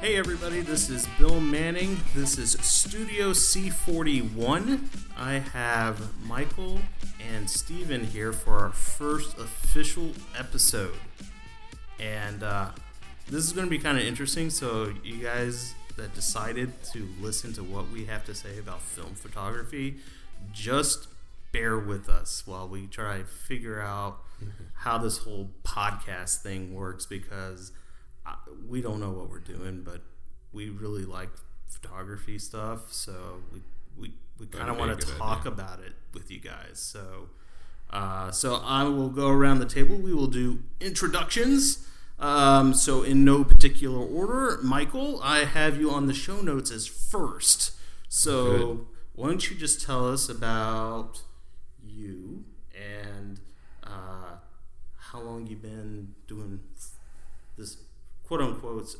Hey everybody, this is Bill Manning. This is Studio C41. I have Michael and Steven here for our first official episode. And this is going to be kind of interesting, so you guys that decided to listen to what we have to say about film photography, just bear with us while we try to figure out how this whole podcast thing works, because we don't know what we're doing, but we really like photography stuff, so we kind of want to talk about it with you guys. So I will go around the table. We will do introductions. So in no particular order, Michael, I have you on the show notes as first. So why don't you just tell us about you and how long you've been doing this quote-unquote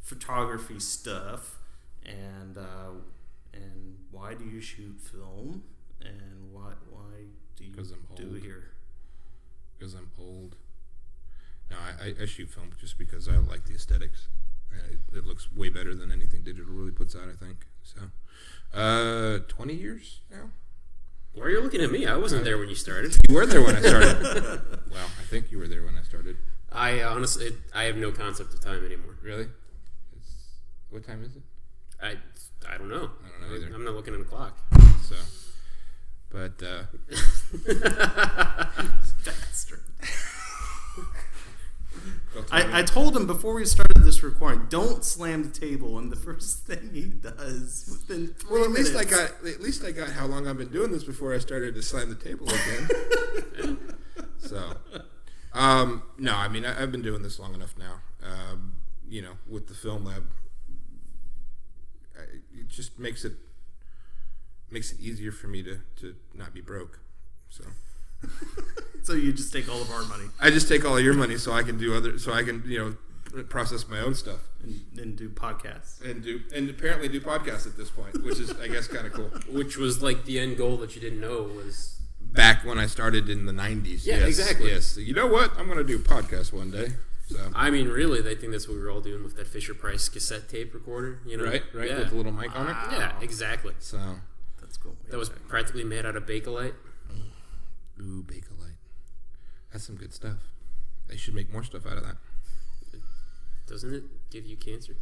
photography stuff, and why do you shoot film, and why do you do it here? Because I'm old. No, I shoot film just because I like the aesthetics. It looks way better than anything digital really puts out, I think. So, 20 years now. Why are you looking at me? I wasn't there when you started. You were there when I started. Well, I think you were there when I started. I honestly, I have no concept of time anymore. Really? What time is it? I don't know. I don't know either. I'm not looking at the clock. So, but Bastard. I told him before we started this recording, don't slam the table, and the first thing he does within 3 minutes. At least I got how long I've been doing this before I started to slam the table again. So. No, I mean, I've been doing this long enough now. With the film lab, it just makes it easier for me to not be broke. So you just take all of our money. I just take all of your money so I can process my own stuff and do podcasts and apparently do podcasts at this point, which is, I guess, kind of cool. Which was like the end goal that you didn't know was back when I started in the 90s. Yeah, yes, exactly. Yes. You know what? I'm going to do a podcast one day. So. I mean, really, I think that's what we were all doing with that Fisher-Price cassette tape recorder. You know? Right, yeah. With a little mic on it. Yeah, exactly. So that's cool. That was practically made out of Bakelite. Ooh, Bakelite. That's some good stuff. They should make more stuff out of that. Doesn't it give you cancer?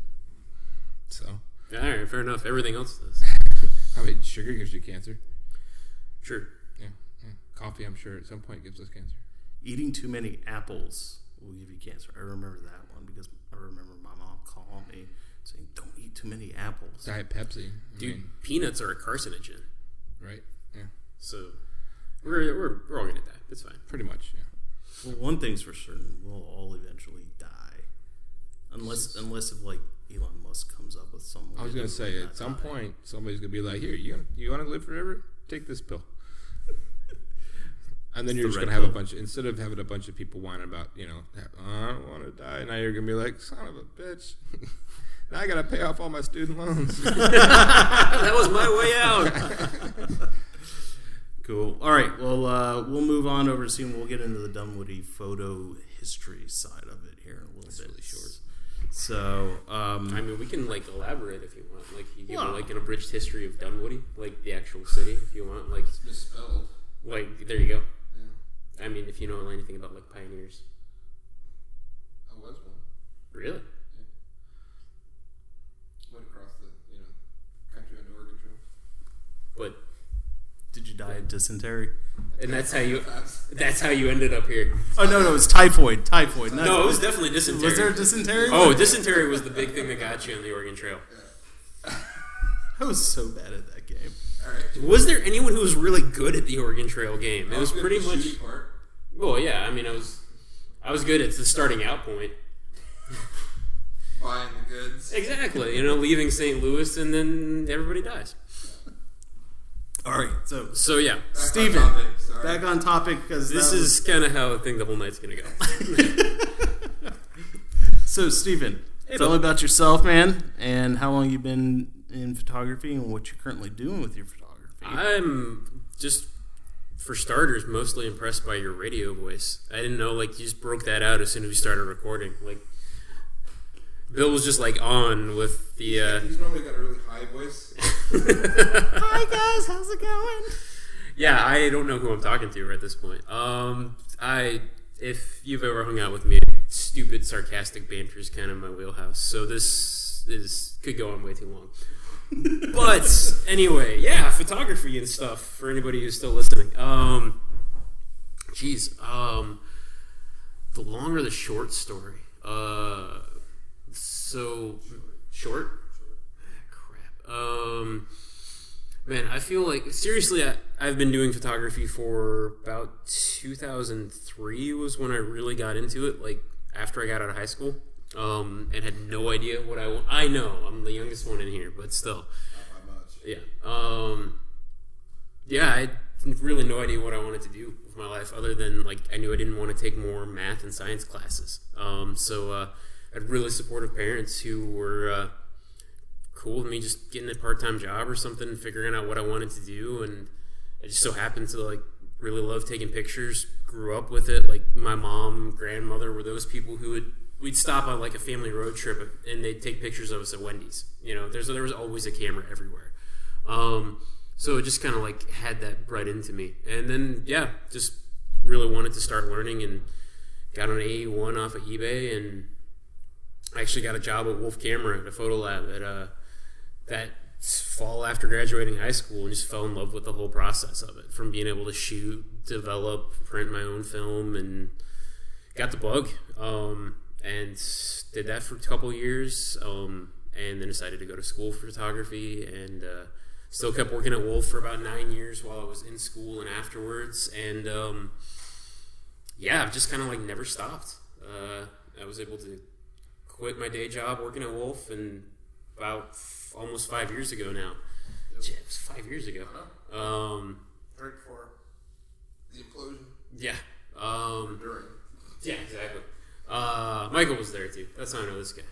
So. All right, fair enough. Everything else does. I mean, sugar gives you cancer. Sure. Yeah. Coffee, I'm sure, at some point gives us cancer. Eating too many apples will give you cancer. I remember that one because I remember my mom calling me saying, "Don't eat too many apples." Diet Pepsi. Dude, peanuts are a carcinogen. Right. Yeah. So we're all gonna die. It's fine. Pretty much. Yeah. Well, one thing's for certain: we'll all eventually die, unless if like Elon Musk comes up with some. I was gonna say at some point somebody's gonna be like, "Here, you want to live forever? Take this pill." And then you're just going to have instead of having a bunch of people whining about, I don't want to die. Now you're going to be like, son of a bitch. Now I got to pay off all my student loans. That was my way out. Cool. All right. Well, we'll move on over soon. We'll get into the Dunwoody photo history side of it here in a little bit. Really short. So, I mean, we can elaborate if you want. Like, you give an abridged history of Dunwoody, like the actual city, if you want. Like, it's misspelled. Like, there you go. I mean, if you know anything about, pioneers. I was one. Really? Yeah. Went across the, country on the Oregon Trail. But did you die of dysentery? And that's how you ended up here. Oh, no, it was typhoid. No, it was definitely dysentery. Was there dysentery? Oh, dysentery was the big thing that got you on the Oregon Trail. Yeah. I was so bad at that game. All right. Was there anyone who was really good at the Oregon Trail game? It was pretty much. Part. Well, yeah. I mean, I was good at the starting out point. Buying the goods. Exactly. Leaving St. Louis and then everybody dies. All right. So yeah, Steven, back on topic because this is kind of how I think the whole night's gonna go. So, Steven, tell me about yourself, man, and how long you've been in photography and what you're currently doing with your photography. I'm just, for starters, mostly impressed by your radio voice. I didn't know, like, you just broke that out as soon as we started recording. Like, Bill was just, like, on with the... He's normally got a really high voice. Hi, guys. How's it going? Yeah, I don't know who I'm talking to at this point. If you've ever hung out with me, stupid, sarcastic banter is kind of my wheelhouse. So this could go on way too long. But anyway, yeah, photography and stuff for anybody who's still listening. The long or the short story. So short? Crap. Man, I feel like, seriously, I've been doing photography for about 2003 was when I really got into it, like, after I got out of high school, and had no idea what I want. I know, I'm the youngest one in here, but still. Not by much. Yeah. Yeah, I had really no idea what I wanted to do with my life, other than, like, I knew I didn't want to take more math and science classes. I had really supportive parents who were... cool with me just getting a part-time job or something and figuring out what I wanted to do, and I just so happened to like really love taking pictures, grew up with it. Like my mom, grandmother were those people who we'd stop on like a family road trip and they'd take pictures of us at Wendy's. You know, there was always a camera everywhere. So it just kind of like had that bred into me, and then yeah, just really wanted to start learning and got an A1 off of eBay, and I actually got a job at Wolf Camera at a photo lab at that fall after graduating high school, and just fell in love with the whole process of it, from being able to shoot, develop, print my own film, and got the bug, and did that for a couple years, and then decided to go to school for photography, and still kept working at Wolf for about 9 years while I was in school and afterwards, and yeah, I've just kind of like never stopped. I was able to quit my day job working at Wolf, and about almost 5 years ago now. Yep. It was 5 years ago. Right before the implosion. Yeah. During. Yeah, exactly. Michael was there too. That's how I know this guy.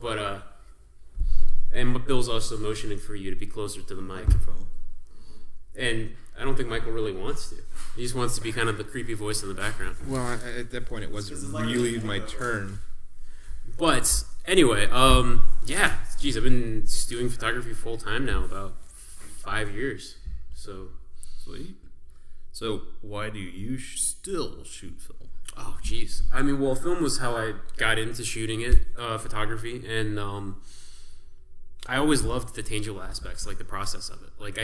But and Bill's also motioning for you to be closer to the microphone. And I don't think Michael really wants to. He just wants to be kind of the creepy voice in the background. Well, at that point, it wasn't really my turn. But anyway, yeah, geez, I've been doing photography full time now, about 5 years. So sweet. So why do you still shoot film? Oh, geez. I mean, well, film was how I got into shooting it, photography, and I always loved the tangible aspects, like the process of it. Like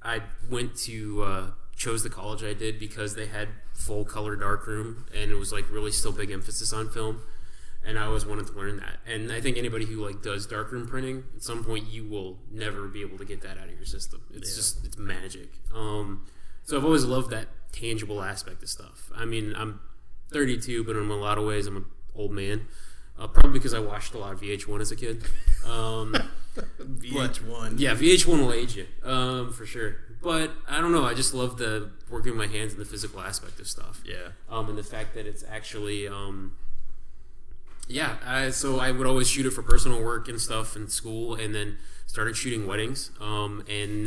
I went to chose the college I did because they had full color darkroom, and it was like really still big emphasis on film. And I always wanted to learn that. And I think anybody who like does darkroom printing, at some point you will never be able to get that out of your system. It's it's magic. So I've always loved that tangible aspect of stuff. I mean, I'm 32, but in a lot of ways I'm an old man. Probably because I watched a lot of VH1 as a kid. VH1. Yeah, VH1 will age you, for sure. But I don't know. I just love the working with my hands and the physical aspect of stuff. Yeah. And the fact that it's actually... so I would always shoot it for personal work and stuff in school, and then started shooting weddings, and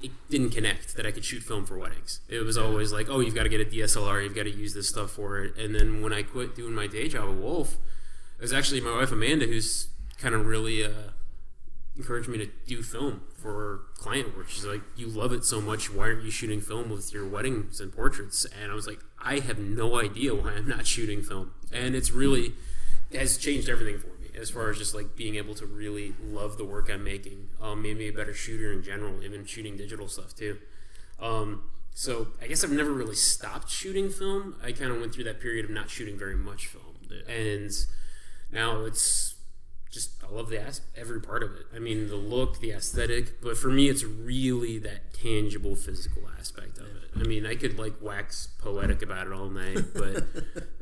it didn't connect that I could shoot film for weddings. It was always like, oh, you've got to get a DSLR, you've got to use this stuff for it. And then when I quit doing my day job at Wolf, it was actually my wife Amanda who's kind of really encouraged me to do film for client work. She's like, you love it so much, why aren't you shooting film with your weddings and portraits? And I was like, I have no idea why I'm not shooting film. And it has changed everything for me as far as just like being able to really love the work I'm making. Made me a better shooter in general, even shooting digital stuff too. So I guess I've never really stopped shooting film. I kind of went through that period of not shooting very much film. Yeah. And now it's just, I love every part of it. I mean, the look, the aesthetic, but for me, it's really that tangible physical aspect of it. I mean, I could like wax poetic about it all night, but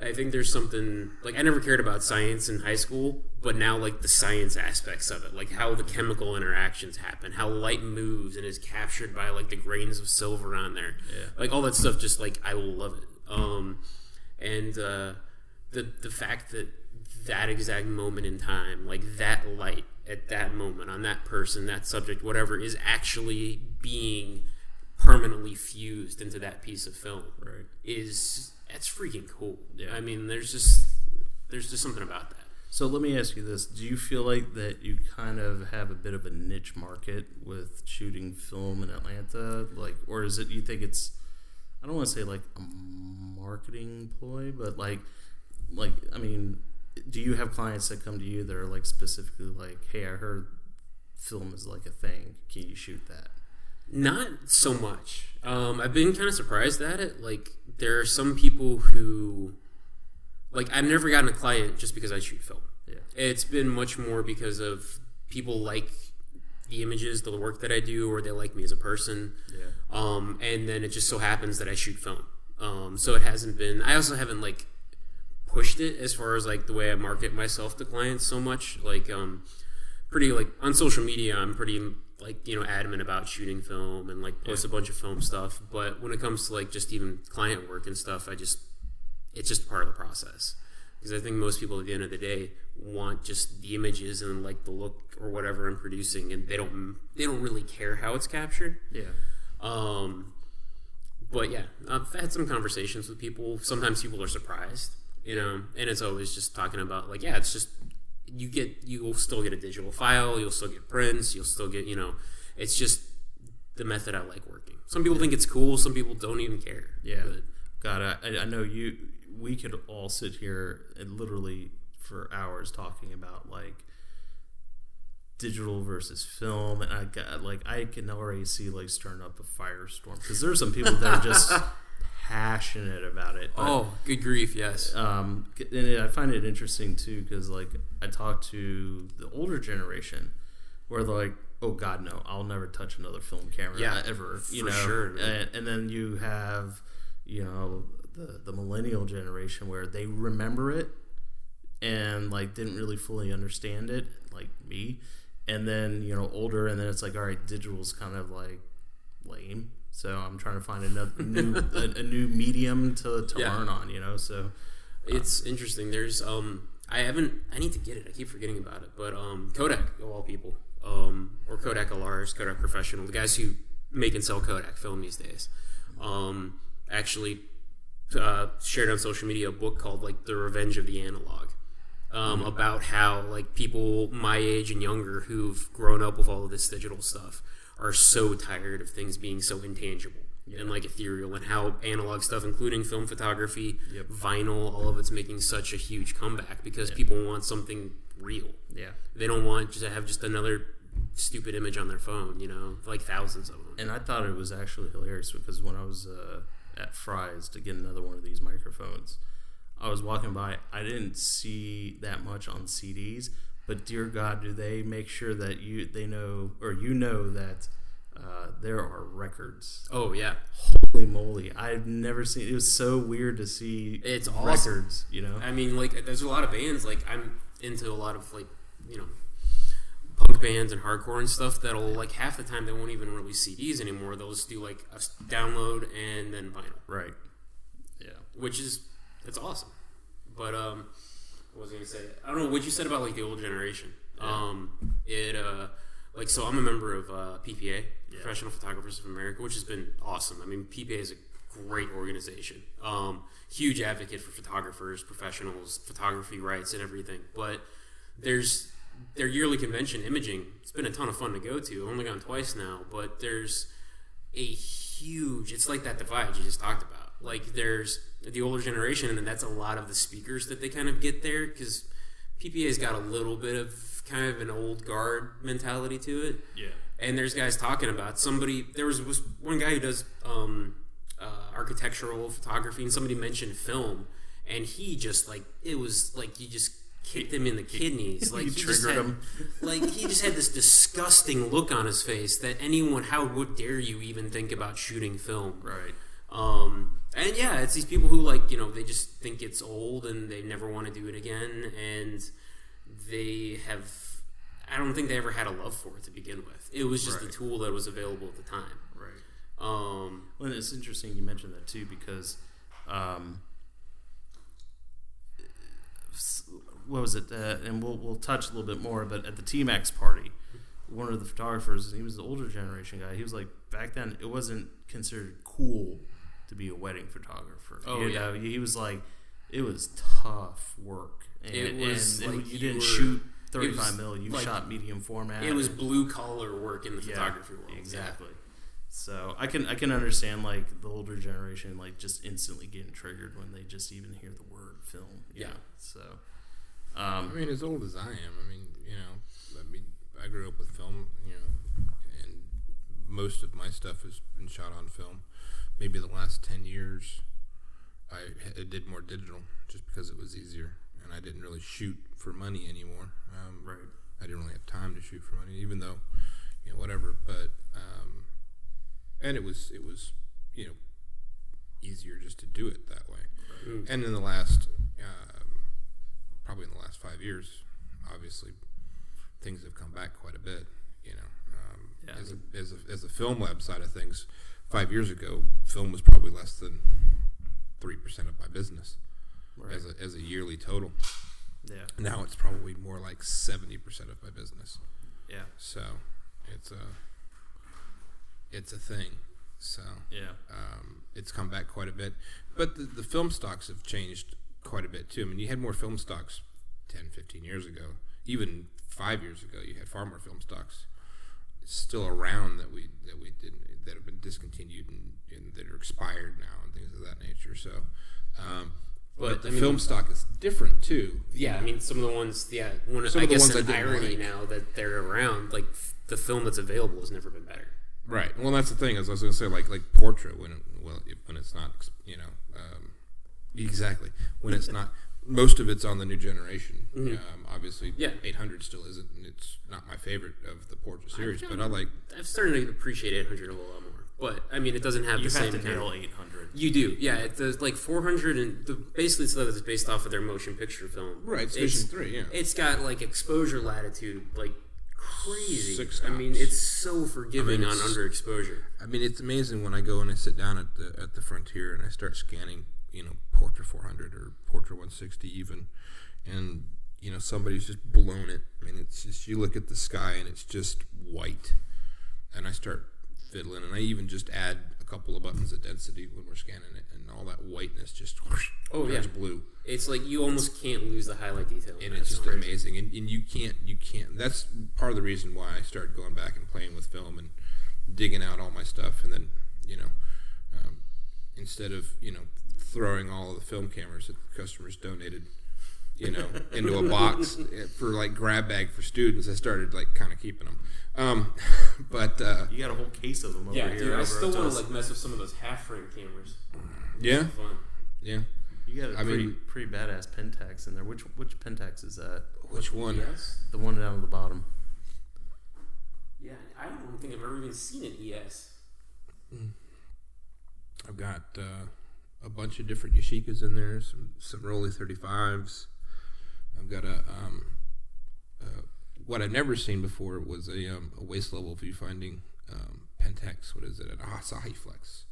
I think there's something, like I never cared about science in high school, but now like the science aspects of it, like how the chemical interactions happen, how light moves and is captured by like the grains of silver on there. Yeah. Like all that stuff, just like I love it. And the fact that that exact moment in time, like that light at that moment on that person, that subject, whatever, is actually being permanently fused into that piece of film. Right. That's freaking cool. Yeah. I mean, there's just something about that. So let me ask you this: do you feel like that you kind of have a bit of a niche market with shooting film in Atlanta, like, or is it? You think it's? I don't want to say like a marketing ploy, but like I mean, do you have clients that come to you that are like specifically like, hey, I heard film is like a thing. Can you shoot that? Not so much. I've been kind of surprised at it. Like, there are some people who, like, I've never gotten a client just because I shoot film. Yeah. It's been much more because of people like the images, the work that I do, or they like me as a person. Yeah. And then it just so happens that I shoot film. So it hasn't been. I also haven't like pushed it as far as like the way I market myself to clients so much. Like, pretty like on social media, I'm pretty like, you know, adamant about shooting film and like post a bunch of film stuff. But when it comes to like just even client work and stuff, it's just part of the process. Because I think most people at the end of the day want just the images and like the look or whatever I'm producing, and they don't really care how it's captured. Yeah. But yeah, I've had some conversations with people. Sometimes people are surprised, you know, and it's always just talking about like, yeah, it's just you'll still get a digital file, you'll still get prints, you'll still get, you know, it's just the method I like working. Some people think it's cool, some people don't even care. Yeah. But, God, I know we could all sit here and literally for hours talking about like digital versus film, and I can already see like stirring up a firestorm because there's some people that are just passionate about it. But, good grief, yes. and I find it interesting too because like I talk to the older generation where they're like, oh God, no, I'll never touch another film camera ever. You know, sure. And then you have, you know, the millennial generation where they remember it and like didn't really fully understand it, like me. And then, you know, older, and then it's like, all right, digital's kind of like lame. So I'm trying to find a new medium to learn on, you know. So it's interesting. There's I need to get it. I keep forgetting about it. But Kodak, of all people, or Kodak Alaris, Kodak Professional, the guys who make and sell Kodak film these days, actually shared on social media a book called like The Revenge of the Analog. About how like people my age and younger who've grown up with all of this digital stuff are so tired of things being so intangible and like ethereal, and how analog stuff, including film photography, vinyl, all of it's making such a huge comeback because people want something real. Yeah, they don't want to have just another stupid image on their phone, you know, like thousands of them. And I thought it was actually hilarious because when I was at Fry's to get another one of these microphones, I was walking by, I didn't see that much on CDs, but dear God, do they make sure that they know, or you know that there are records. Oh yeah, holy moly! I've never seen. It was so weird to see. It's records, awesome. You know. I mean, like, there's a lot of bands. Like, I'm into a lot of like, you know, punk bands and hardcore and stuff that'll like half the time they won't even release CDs anymore. They'll just do like a download and then vinyl. Right. Yeah. Which is. It's awesome. But what was I gonna say? I don't know what you said about like the old generation. Like, so I'm a member of PPA, Professional Photographers of America, which has been awesome. I mean, PPA is a great organization. Huge advocate for photographers, professionals, photography rights, and everything. But there's their yearly convention, Imaging. It's been a ton of fun to go to. I've only gone twice now, but there's a huge. It's like that divide you just talked about. Like, there's the older generation, and that's a lot of the speakers that they kind of get there, because PPA's got a little bit of kind of an old guard mentality to it. Yeah. And there's guys talking about somebody. There was one guy who does architectural photography, and somebody mentioned film, and he just like it was like you just kicked him in the kidneys. Like, he triggered him. Like, he just had this disgusting look on his face that anyone, how would dare you even think about shooting film? Right. And yeah, it's these people who, like, you know, they just think it's old and they never want to do it again, and they have, I don't think they ever had a love for it to begin with. It was just the tool that was available at the time. Right. Well, it's interesting you mentioned that too, because what was it? And we'll touch a little bit more, but at the T-Max party, one of the photographers, he was the older generation guy. He was like, back then it wasn't considered cool to be a wedding photographer. Oh, you yeah. know, he was like, it was tough work. And, you didn't shoot 35 mil. You shot medium format. It was blue collar work in the photography world. Exactly. Yeah. So I can understand like the older generation like just instantly getting triggered when they just even hear the word film. You know? So. I mean, as old as I am, I grew up with film, and most of my stuff has been shot on film. Maybe the last 10 years, I did more digital just because it was easier, and I didn't really shoot for money anymore. Right. I didn't really have time to shoot for money, even though, whatever. But and it was easier just to do it that way. Right. And in the last, probably in the last 5 years, obviously, things have come back quite a bit. As a film lab side of things, 5 years ago, film was probably less than 3% of my business, right, as a yearly total. Yeah. Now it's probably more like 70% of my business. Yeah. So it's a thing. So yeah, it's come back quite a bit, but the film stocks have changed quite a bit too. I mean, you had more film stocks 10, 15 years ago. Even 5 years ago, you had far more film stocks still around that have been discontinued and that are expired now and things of that nature. So, but the film stock is different too. Yeah, I mean, some of the ones, I guess an irony now that they're around, like the film that's available has never been better. Right. Well, that's the thing. As I was going to say, like portrait when it's not, exactly when it's not. Most of it's on the new generation. Mm-hmm. Obviously, 800 still isn't, and it's not my favorite of the portrait series. But I've started to appreciate 800 a little lot more. But I mean, it doesn't have the same. You have to nail 800. You do, yeah. It's like 400, and basically stuff is based off of their motion picture film. Right, it's Vision 3. Yeah, it's got like exposure latitude, like crazy. 6 stops. I mean, it's so forgiving on underexposure. I mean, it's amazing when I go and I sit down at the Frontier and I start scanning, Portra 400 or Portra 160 even, and somebody's just blown it. I mean, it's just, you look at the sky and it's just white, and I start fiddling, and I even just add a couple of buttons of density when we're scanning it, and all that whiteness just turns blue. It's like you almost can't lose the highlight detail, and it's just amazing. And you can't. That's part of the reason why I started going back and playing with film and digging out all my stuff, and then instead of throwing all of the film cameras that the customers donated, into a box for like grab bag for students, I started like kind of keeping them. But you got a whole case of them over here. Dude, I still want to like mess with some of those half frame cameras. Yeah, fun. Yeah. You got a pretty badass Pentax in there. Which Pentax is that? Which one? ES? The one down at the bottom. Yeah, I don't think I've ever even seen an ES. I've got a bunch of different Yashicas in there, some Rolly 35s. I've got what I've never seen before was a waist level viewfinding Pentax. What is it? An Asahi Flex.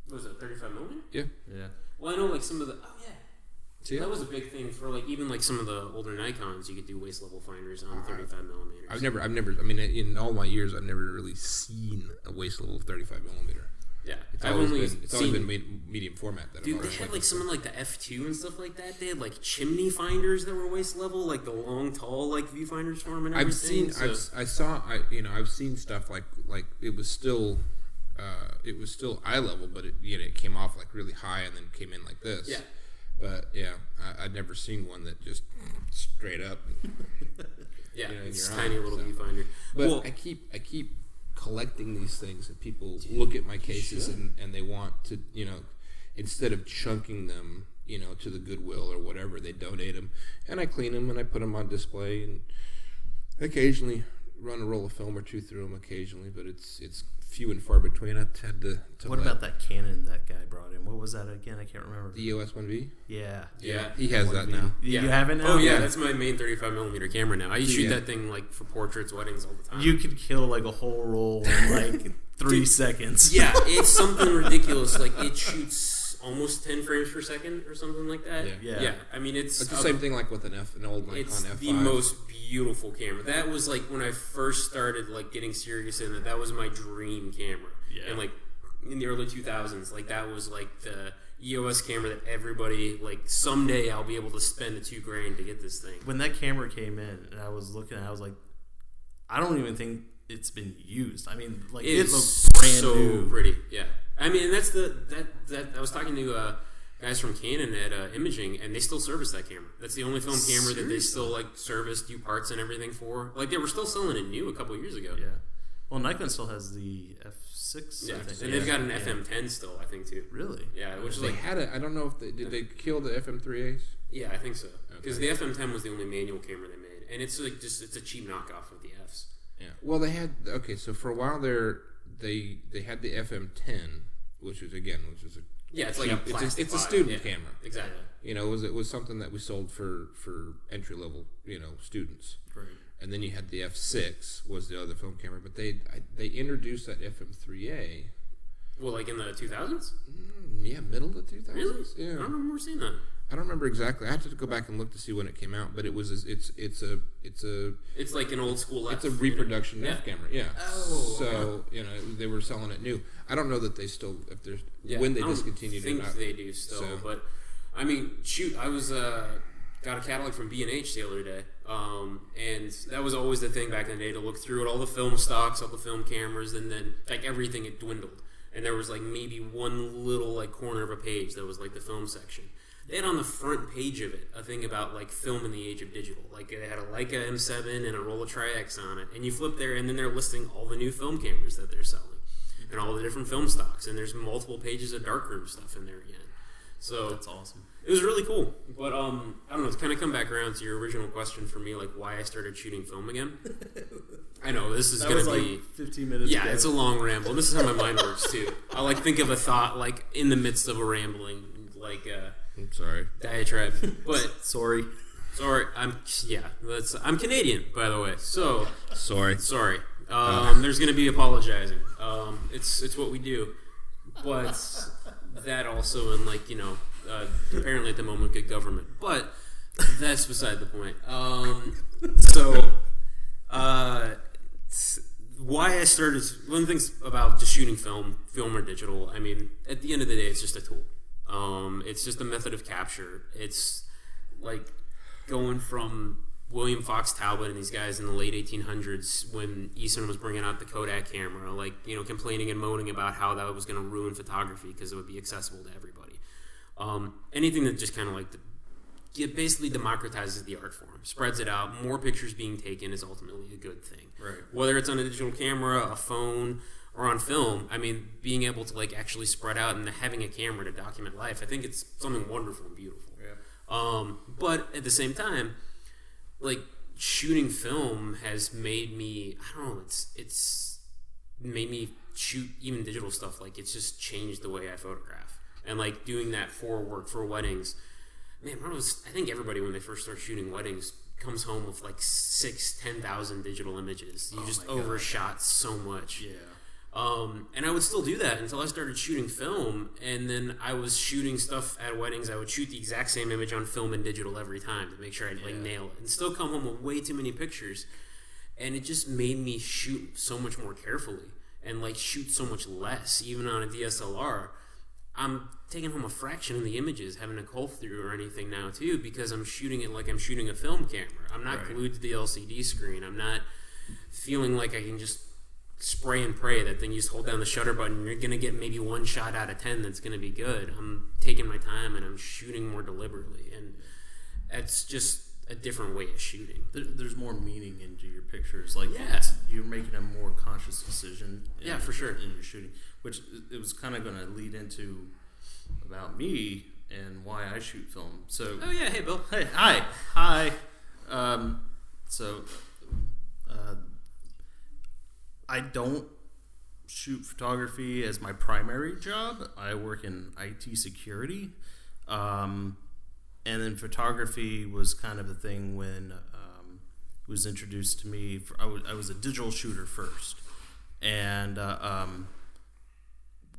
What was it, 35 millimeter? Yeah. Well, I know like some of the that was a big thing for like even like some of the older Nikons. You could do waist level finders on 35 millimeters. I've never. I mean, in all my years, I've never really seen a waist level 35 millimeter. Yeah, it's always been medium format. Dude, they had like some of like the F2 and stuff like that. They had like chimney finders that were waist level, like the long, tall like viewfinders for them and everything. I've seen stuff like it was still eye level, but it came off like really high and then came in like this. Yeah. But yeah, I'd never seen one that just straight up. Yeah, it's tiny little viewfinder. But I keep collecting these things, and people look at my cases and they want to, instead of chunking them, to the Goodwill or whatever, they donate them, and I clean them and I put them on display, and occasionally run a roll of film or two through them occasionally, but it's few and far between. I had to what about that Canon that guy brought in? What was that again? I can't remember. The EOS 1V? Yeah. He has that now. You have it now? Oh yeah, that's my main 35 millimeter camera now. I shoot that thing like for portraits, weddings all the time. You could kill like a whole roll in like 3 seconds. Yeah, it's something ridiculous. Like it shoots almost 10 frames per second or something like that. Yeah. I mean, it's the same thing like with an old Nikon it's F5. the most beautiful camera. That was like when I first started like getting serious in it. That was my dream camera. Yeah. And like in the early 2000s, like that was like the EOS camera that everybody like someday I'll be able to spend the $2,000 to get this thing. When that camera came in and I was looking at it, I was like, I don't even think it's been used. I mean, like it looks brand so new. pretty. Yeah. I mean, that's that I was talking to guys from Canon at Imaging, and they still service that camera. That's the only film camera that they still like service, do parts and everything for. Like they were still selling it new a couple years ago. Yeah. Well, Nikon still has the F6. Yeah, I think. and they've got an FM10 still, I think, too. Really? Yeah, which is They like had it. I don't know if did they kill the FM3As? yeah, I think so. Because Okay. the FM10 was the only manual camera they made, and it's like it's a cheap knockoff of the Fs. Yeah. Well, they had so for a while there, they had the FM10, which is a Yeah, it's like a plastic it's a body. student Yeah, camera. exactly. You know, it was something that we sold for entry level students. Right. And then you had the F6 was the other film camera, but they introduced that FM3A. Well, like in the 2000s? Middle of the 2000s. Really? Yeah. I don't remember seeing that. I don't remember exactly. I have to go back and look to see when it came out, but It's like an old school F. it's a reproduction F camera. Yeah. Oh, So they were selling it new. I don't know that they still when they discontinued it. I think they do still, So. but I mean, shoot, I was got a catalog from B&H the other day, and that was always the thing back in the day to look through it, all the film stocks, all the film cameras, and then like everything had dwindled, and there was like maybe one little like corner of a page that was like the film section. They had on the front page of it a thing about like film in the age of digital. Like they had a Leica M7 and a Rolla Tri-X on it, and you flip there, and then they're listing all the new film cameras that they're selling, and all the different film stocks, and there's multiple pages of darkroom stuff in there again. So That's awesome. it was really cool. But I don't know, to kind of come back around to your original question for me, like why I started shooting film again. I know this is going to be like 15 minutes yeah, ago. it's a long ramble. This is how my mind works too. I like think of a thought like in the midst of a rambling like I'm sorry. diatribe. But Sorry. I'm Canadian, by the way. So Sorry. sorry. There's going to be apologizing. It's what we do. But that also, and like apparently at the moment, good government. But that's beside the point. Why I started, one of the things about just shooting film or digital, I mean, at the end of the day, it's just a tool. It's just a method of capture. It's like going from William Fox Talbot and these guys in the late 1800s when Eastman was bringing out the Kodak camera, like, complaining and moaning about how that was going to ruin photography because it would be accessible to everybody. Anything that just kind of like it basically democratizes the art form, spreads it out. More pictures being taken is ultimately a good thing. Right. Whether it's on a digital camera, a phone, or on film, I mean, being able to like actually spread out and having a camera to document life, I think it's something wonderful and beautiful. Yeah. But at the same time, like shooting film has made me, I don't know, it's made me shoot even digital stuff. Like it's just changed the way I photograph. And like doing that for work, for weddings, man, I think everybody when they first start shooting weddings comes home with like 10,000 digital images. You just overshot so much. Yeah. And I would still do that until I started shooting film, and then I was shooting stuff at weddings. I would shoot the exact same image on film and digital every time to make sure I'd like nail it, and still come home with way too many pictures. And it just made me shoot so much more carefully and like shoot so much less, even on a DSLR. I'm taking home a fraction of the images, having to cull through or anything now too, because I'm shooting it like I'm shooting a film camera. I'm not glued to the LCD screen. I'm not feeling like I can just spray and pray that thing. You just hold down the shutter button, you're going to get maybe one shot out of 10 that's going to be good. I'm taking my time and I'm shooting more deliberately, and that's just a different way of shooting. There's more meaning into your pictures. Like you're making a more conscious decision. For sure. In your shooting, which it was kind of going to lead into about me and why I shoot film. So Hey Bill. Hey, hi. I don't shoot photography as my primary job. I work in IT security. And then photography was kind of a thing when it was introduced to me. I was a digital shooter first. And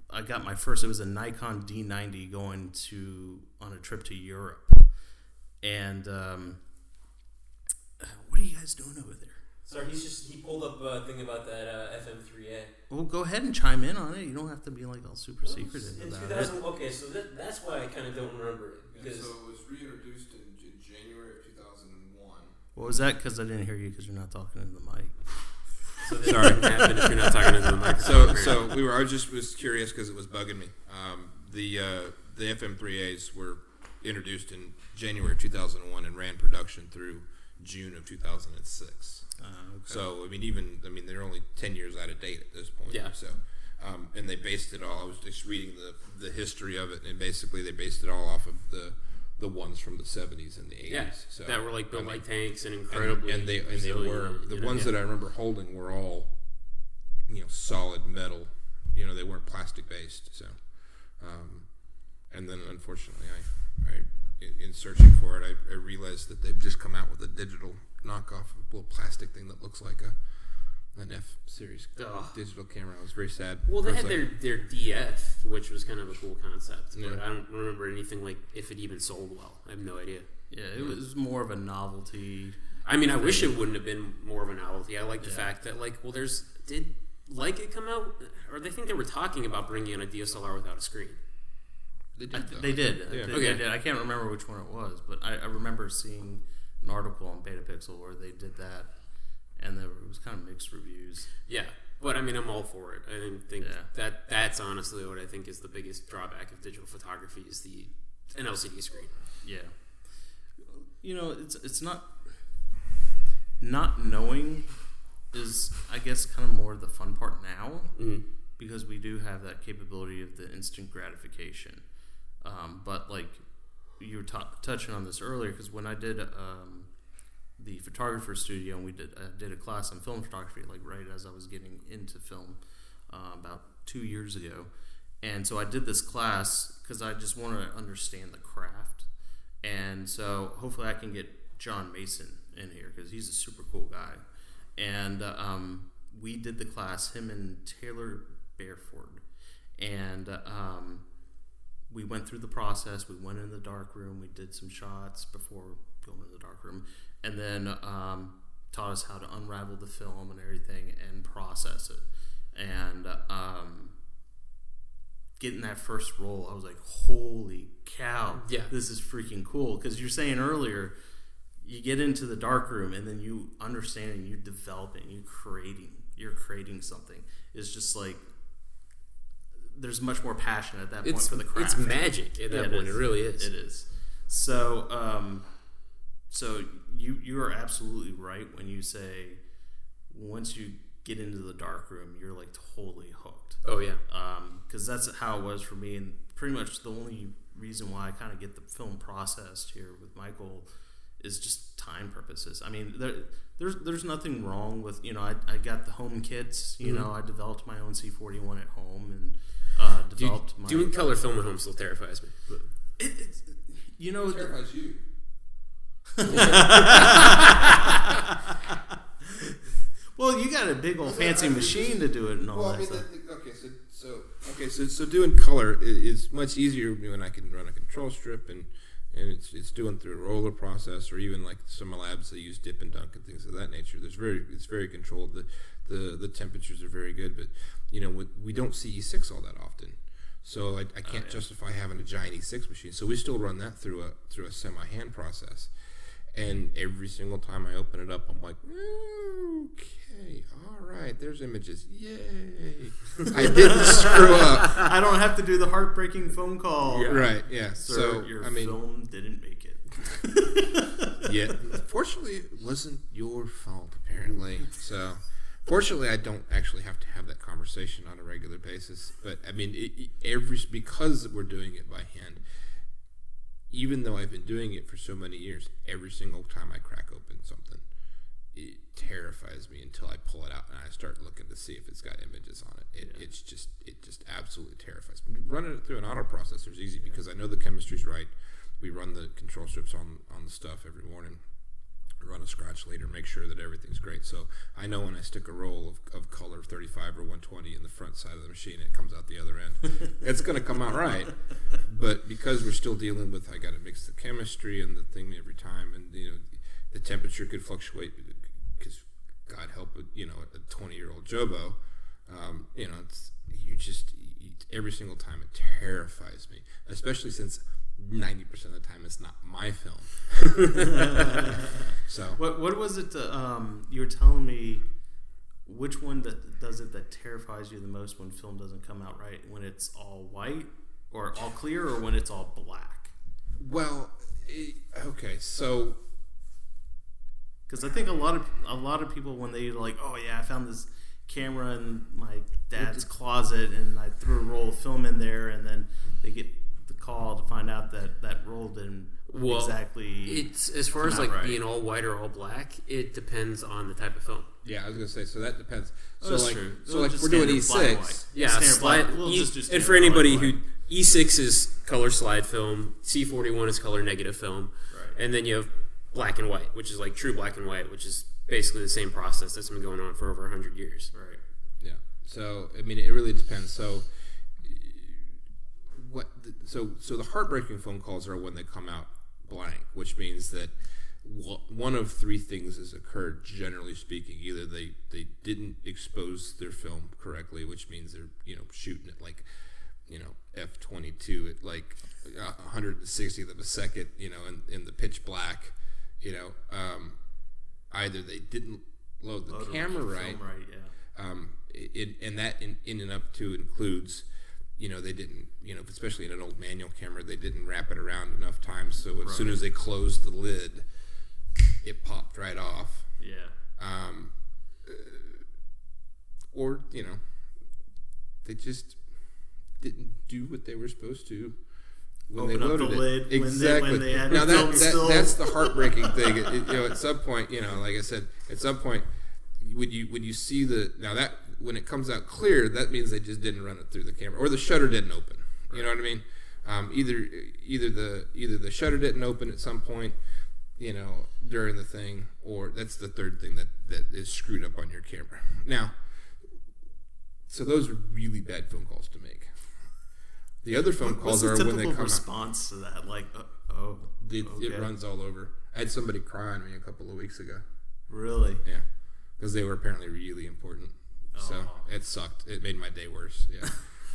I got my first. It was a Nikon D90 going on a trip to Europe, and what are you guys doing over there? Sorry, he pulled up a thing about that FM3A. Well, go ahead and chime in on it. You don't have to be like all super secretive in about 2000, it. Okay, so that's why I kind of don't remember it. Because so it was reintroduced in January of 2001. What was that? Because I didn't hear you because you're not talking into the mic. So this doesn't happen if you're not talking into the mic. So I was curious because it was bugging me. The FM3As were introduced in January 2001 and ran production through June of 2006. Okay. So they're only 10 years out of date at this point. Yeah. So, and they based it all. I was just reading the history of it, and basically they based it all off of the ones from the 70s and the 80s. Yeah, so, that were like built like tanks and incredibly. And they were the ones that I remember holding were all, solid metal. They weren't plastic based. So, and then unfortunately, I in searching for it, I realized that they've just come out with a digital knockoff, a little plastic thing that looks like an F series digital camera. I was very sad. Well, they had their DF, which was kind of a cool concept, but I don't remember anything like if it even sold well. I have no idea. Yeah, it was more of a novelty. I mean, I wish it wouldn't have been more of a novelty. I like the fact that did Leica come out, or they think they were talking about bringing in a DSLR without a screen. They did. Yeah. They did. I can't remember which one it was, but I remember seeing an article on Betapixel where they did that, and it was kind of mixed reviews. Yeah, but I mean, I'm all for it. I think that's honestly what I think is the biggest drawback of digital photography is an LCD screen. Yeah, it's not knowing is, I guess, kind of more the fun part now, because we do have that capability of the instant gratification. But like you were touching on this earlier, because when I did the photographer studio, and I did a class on film photography, like right as I was getting into film about 2 years ago, and so I did this class because I just wanted to understand the craft, and so hopefully I can get John Mason in here because he's a super cool guy, and we did the class, him and Taylor Bareford, and we went through the process. We went in the dark room. We did some shots before going in the dark room, and then taught us how to unravel the film and everything and process it. And getting that first roll, I was like, "Holy cow! Yeah, this is freaking cool." Because you're saying earlier, you get into the dark room and then you understand and you develop it and you're creating something. It's just like, there's much more passion at that point for the craft. It's magic at that point. It really is. It is. So, so you are absolutely right when you say once you get into the dark room, you're like totally hooked. Oh yeah. Because that's how it was for me, and pretty much the only reason why I kind of get the film processed here with Michael is just time purposes. I mean, there's nothing wrong with, I got the home kits. I developed my own C41 at home and. Doing color film at home still terrifies me. But. It terrifies you. Well, you got a big old fancy machine to do it and all that stuff. So doing color is much easier when I can run a control strip and it's doing through a roller process, or even like some labs that use dip and dunk and things of that nature. It's very controlled. The temperatures are very good, but we don't see E6 all that often, so I can't justify having a giant E6 machine. So we still run that through a semi-hand process, and every single time I open it up, I'm like, okay, all right, there's images, yay! I didn't screw up. I don't have to do the heartbreaking phone call. Yeah. Right? Yeah. Sir, your film didn't make it. Yeah. Fortunately, it wasn't your fault, apparently. So. Fortunately, I don't actually have to have that conversation on a regular basis. But I mean, because we're doing it by hand, even though I've been doing it for so many years, every single time I crack open something, it terrifies me until I pull it out and I start looking to see if it's got images on it. It just absolutely terrifies me. Running it through an auto processor is easy because I know the chemistry's right. We run the control strips on the stuff every morning. run a scratch later, make sure that everything's great. So I know when I stick a roll of color 35 or 120 in the front side of the machine, it comes out the other end. It's going to come out right. But because we're still dealing with, I got to mix the chemistry and the thing every time, and the temperature could fluctuate because God help it, a 20-year-old Jobo, every single time it terrifies me, especially since 90% of the time it's not my film. So what was it? You were telling me which one that does it that terrifies you the most when film doesn't come out right? When it's all white or all clear, or when it's all black? Well, okay, so because I think a lot of people, when they like, oh yeah, I found this camera in my dad's closet and I threw a roll of film in there, and then they get the call to find out that roll didn't exactly. It's as far as like right. Being all white or all black, it depends on the type of film. Yeah, I was gonna say, so that depends. So that's true. So like we're doing E6. Yeah, slide. And for anybody who E6 is color slide film, C41 is color negative film, right. And then you have black and white, which is like true black and white, which is basically the same process that's been going on for over 100 years. Right. Yeah. So I mean, it really depends. So so the heartbreaking phone calls are when they come out blank, which means that one of three things has occurred, generally speaking. Either they didn't expose their film correctly, which means they're shooting at like f/22 at like 160th of a second, in the pitch black. Either they didn't load the camera right, and that in and up to includes, they didn't, especially in an old manual camera, they didn't wrap it around enough times, so as soon as they closed the lid, it popped right off. Yeah. Or they just didn't do what they were supposed to when Open they loaded up the it. lid Exactly. When they had now that's the heartbreaking thing. At some point, like I said, at some point, when you see when it comes out clear, that means they just didn't run it through the camera, or the shutter didn't open. You know what I mean? Either the shutter didn't open at some point, during the thing, or that's the third thing that is screwed up on your camera. Now, so those are really bad phone calls to make. The other phone calls are when they come out. What's the typical response to that? Like, it runs all over. I had somebody cry on me a couple of weeks ago. Really? Yeah, because they were apparently really important. So it sucked. It made my day worse. Yeah,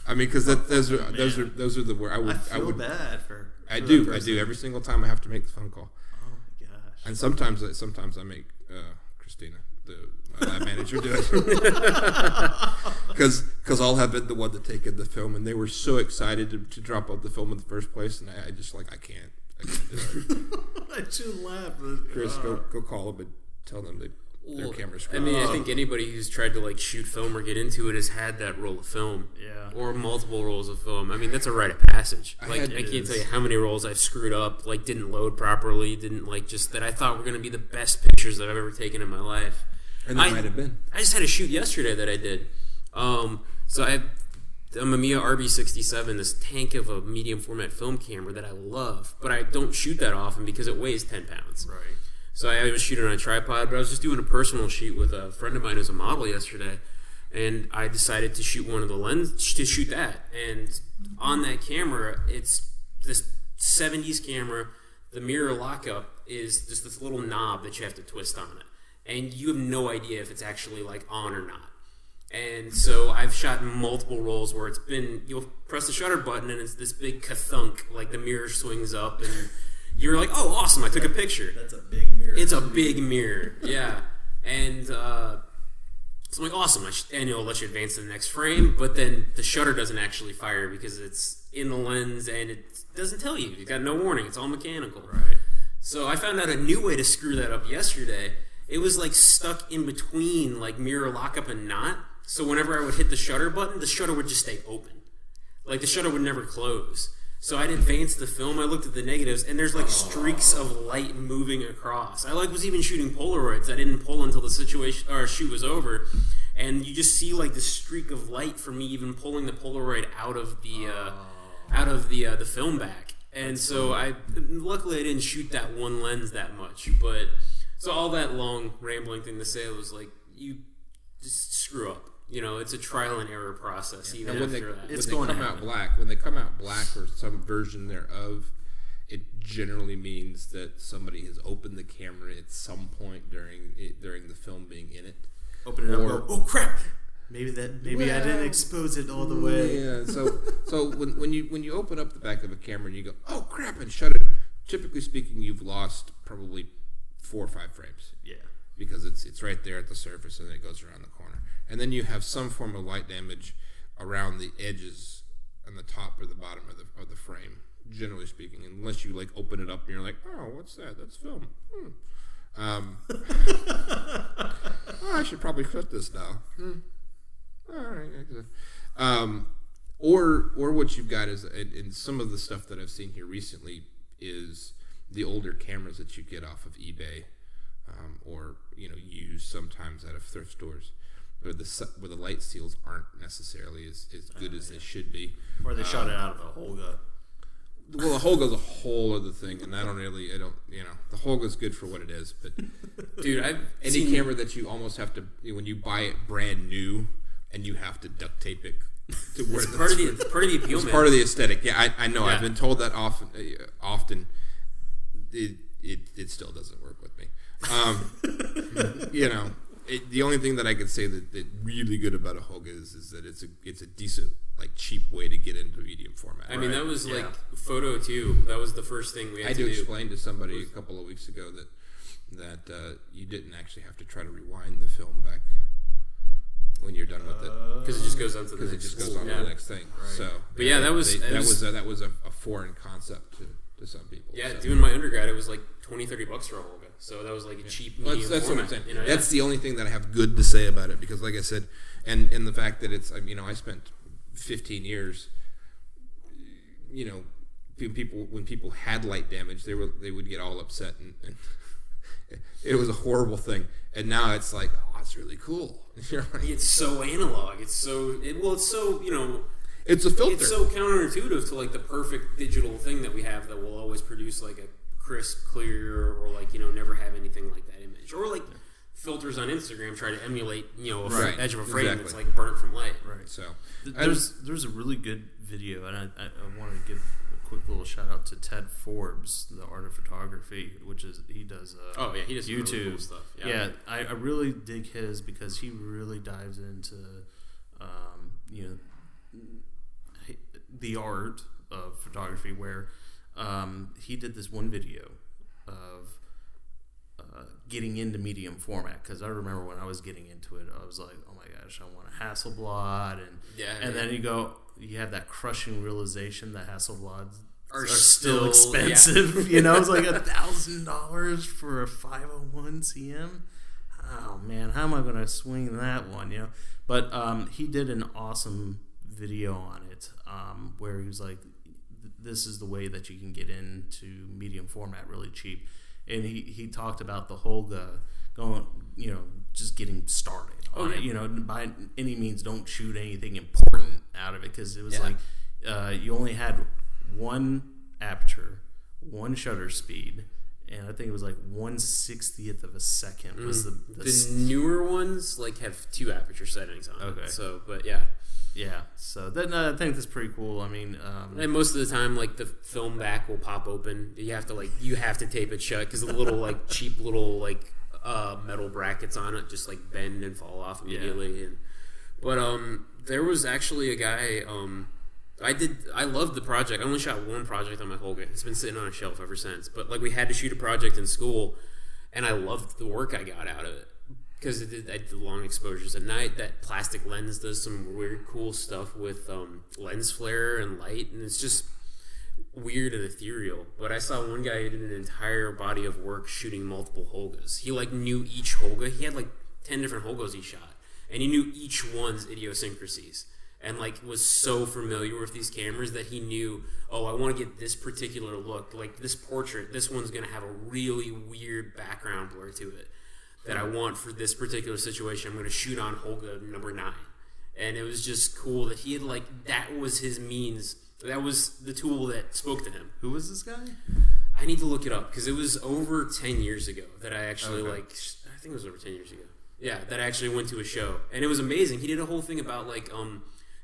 I mean, because those are the words I feel bad for. I do every single time I have to make the phone call. Oh my gosh! And sometimes I make Christina, my lab manager, do it, because I'll have been the one to take in the film, and they were so excited to drop out the film in the first place, and I just I can't do it. I shouldn't laugh. Chris, go call them and tell them their camera's screwed. I mean, I think anybody who's tried to shoot film or get into it has had that roll of film, or multiple rolls of film. I mean, that's a rite of passage. I can't tell you how many rolls I've screwed up, didn't load properly, didn't just that I thought were going to be the best pictures that I've ever taken in my life. And they might have been. I just had a shoot yesterday that I did. So I'm a Mamiya RB67, this tank of a medium format film camera that I love, but I don't shoot that often because it weighs 10 pounds. Right. So I was shooting on a tripod, but I was just doing a personal shoot with a friend of mine who's a model yesterday, and I decided to shoot one of the lenses, to shoot that. And on that camera, it's this 70s camera. The mirror lockup is just this little knob that you have to twist on it. And you have no idea if it's actually on or not. And so I've shot multiple rolls where you'll press the shutter button and it's this big ka-thunk, the mirror swings up and you're like, oh, awesome, I took a picture. That's a big mirror. It's a big mirror, yeah. And so I'm like, awesome, and it'll let you advance to the next frame, but then the shutter doesn't actually fire because it's in the lens and it doesn't tell you. You've got no warning. It's all mechanical. Right. So I found out a new way to screw that up yesterday. It was stuck in between mirror lockup and not. So whenever I would hit the shutter button, the shutter would just stay open. The shutter would never close. So I'd advance the film. I looked at the negatives, and there's streaks of light moving across. I was even shooting Polaroids. I didn't pull until the shoot was over, and you just see this streak of light from me even pulling the Polaroid out of the film back. And so luckily I didn't shoot that one lens that much, but. So all that long rambling thing to say was like, you just screw up. It's a trial and error process. Even when after that, it's when going they to come out happen. black, when they come out black or some version thereof, it generally means that somebody has opened the camera at some point during the film being in it. Open it up. Go, oh crap! Maybe I didn't expose it all the way. Yeah. So when you open up the back of a camera and you go, oh crap, and shut it. Typically speaking, you've lost probably 4 or 5 frames. Yeah. Because it's right there at the surface and then it goes around the corner. And then you have some form of light damage around the edges and the top or the bottom of the frame, generally speaking, unless you like open it up and you're like, oh, what's that? That's film. I should probably cut this now. All right. Or what you've got is, and some of the stuff that I've seen here recently is the older cameras that you get off of eBay, or used sometimes out of thrift stores, where the light seals aren't necessarily as good as they should be. Or they shot it out of a Holga. Well, a Holga's a whole other thing, and I don't. The Holga's good for what it is, but dude, any camera that you almost have to, when you buy it brand new, and you have to duct tape it to where it's part of the appeal. It's man. part of the aesthetic. Yeah, I know. Yeah. I've been told that often. It still doesn't work with me. The only thing that I could say that really good about a Holga is that it's a decent, like, cheap way to get into medium format. I mean, that was like photo too. That was the first thing we had to do. I had to explain to somebody a couple of weeks ago that you didn't actually have to try to rewind the film back when you're done with it, because it just goes on to the next. Because it just goes on to the next thing. Right. So, but yeah, that was a foreign concept to some people. Yeah, so. doing my undergrad, it was like $20-$30 for a Holga. So that was like a cheap medium that's format. what I'm saying. That's the only thing that I have good to say about it, because, like I said, and the fact that it's, I spent 15 years, when people had light damage, they would get all upset, and it was a horrible thing. And now it's like, oh, it's really cool. It's so analog. It's so it's a filter. It's so counterintuitive to like the perfect digital thing that we have that will always produce like a crisp, clear, or like never have anything like that image, or like filters on Instagram try to emulate edge of a frame that's like burnt from light. Right. So there's a really good video, and I want to give a quick little shout out to Ted Forbes, the Art of Photography, which is he does he does YouTube really cool stuff. Yeah, I really dig his because he really dives into the art of photography, where he did this one video of getting into medium format, because I remember when I was getting into it, I was like, oh my gosh, I want a Hasselblad, and then you have that crushing realization that Hasselblads are still expensive. Yeah. It's like $1,000 for a 501 CM. Oh man, how am I going to swing that one? But he did an awesome video on it, where he was like, this is the way that you can get into medium format really cheap. And he talked about the Holga going, just getting started on it. By any means, don't shoot anything important out of it, because it was like you only had one aperture, one shutter speed, and I think it was like 1/60th of a second was the newer ones like have 2 aperture settings on it. So, but yeah. So I think that's pretty cool. I mean, and most of the time, like the film back will pop open. You have to tape it shut, because the little like cheap little like metal brackets on it just like bend and fall off immediately. But there was actually a guy. I loved the project. I only shot one project on my Holga. It's been sitting on a shelf ever since. But like we had to shoot a project in school, and I loved the work I got out of it, because I did long exposures at night. That plastic lens does some weird, cool stuff with lens flare and light, and it's just weird and ethereal. But I saw one guy who did an entire body of work shooting multiple Holgas. He like knew each Holga. He had like 10 different Holgas he shot, and he knew each one's idiosyncrasies, and like was so familiar with these cameras that he knew, oh, I want to get this particular look. Like this portrait, this one's going to have a really weird background blur to it that I want for this particular situation. I'm going to shoot on Holga number 9. And it was just cool that he had that was his means That was the tool that spoke to him. Who was this guy? I need to look it up because it was over 10 years ago that I actually I think it was over 10 years ago. Yeah, that I actually went to a show, and it was amazing. He did a whole thing about like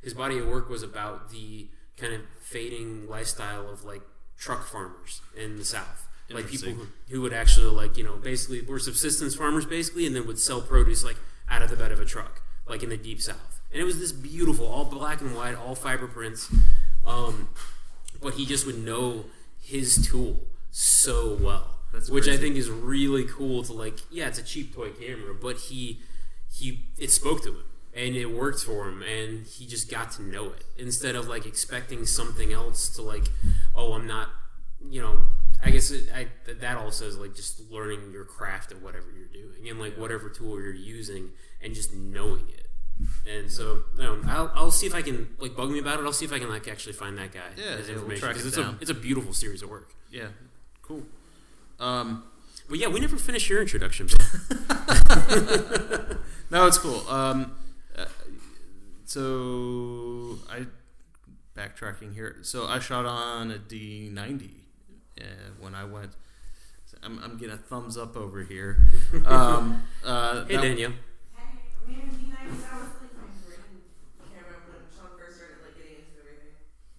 his body of work was about the kind of fading lifestyle of like truck farmers in the South. Like people who would actually like, basically were subsistence farmers basically, and then would sell produce like out of the bed of a truck, like in the deep South. And it was this beautiful, all black and white, all fiber prints. But he just would know his tool so well, which I think is really cool to like. Yeah, it's a cheap toy camera, but it spoke to him and it worked for him, and he just got to know it instead of like expecting something else to like. Oh, I'm not, I guess that also is like just learning your craft of whatever you're doing and like whatever tool you're using and just knowing it. And so I'll see if I can like bug me about it. I'll see if I can like actually find that guy. Yeah, his we'll information track because it down. it's a beautiful series of work. Yeah, cool. But yeah, we never finished your introduction. No, it's cool. So backtracking here. So I shot on a D90 when I went. I'm getting a thumbs up over here. Hey, Danielle.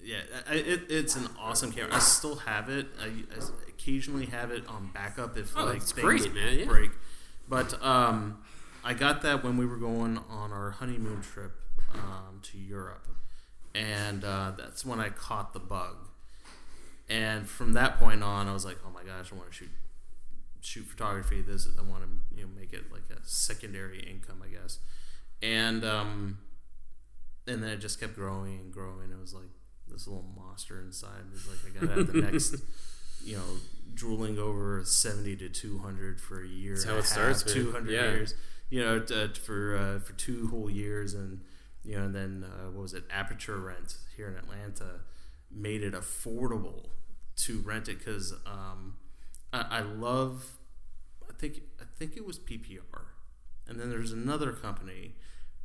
Yeah, it's an awesome camera. I still have it. I occasionally have it on backup if It's things great, man. Yeah. break. But I got that when we were going on our honeymoon trip to Europe, and that's when I caught the bug. And from that point on, I was like, oh my gosh, I want to shoot photography. I want to make it like a secondary income, I guess. And then it just kept growing and growing. It was like this little monster inside. It was like I got to have the next, drooling over 70 to 200 for a year. That's how it starts, man. 200 years. For 2 whole years, and and then what was it? Aperture Rent here in Atlanta made it affordable to rent it because I love. I think it was PPR, and then there's another company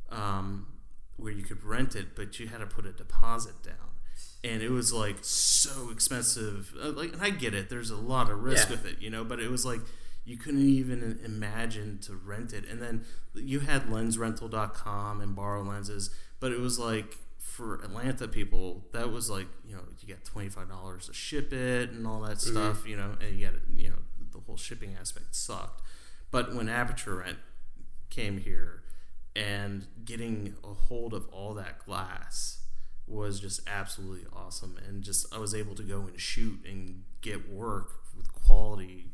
where you could rent it, but you had to put a deposit down, and it was like so expensive. And I get it. There's a lot of risk with it, but it was like you couldn't even imagine to rent it. And then you had lensrental.com and borrow lenses, but it was like for Atlanta people, that was like, you get $25 to ship it and all that stuff, and you get the whole shipping aspect sucked. But when Aperture Rent came here and getting a hold of all that glass was just absolutely awesome. And just, I was able to go and shoot and get work with quality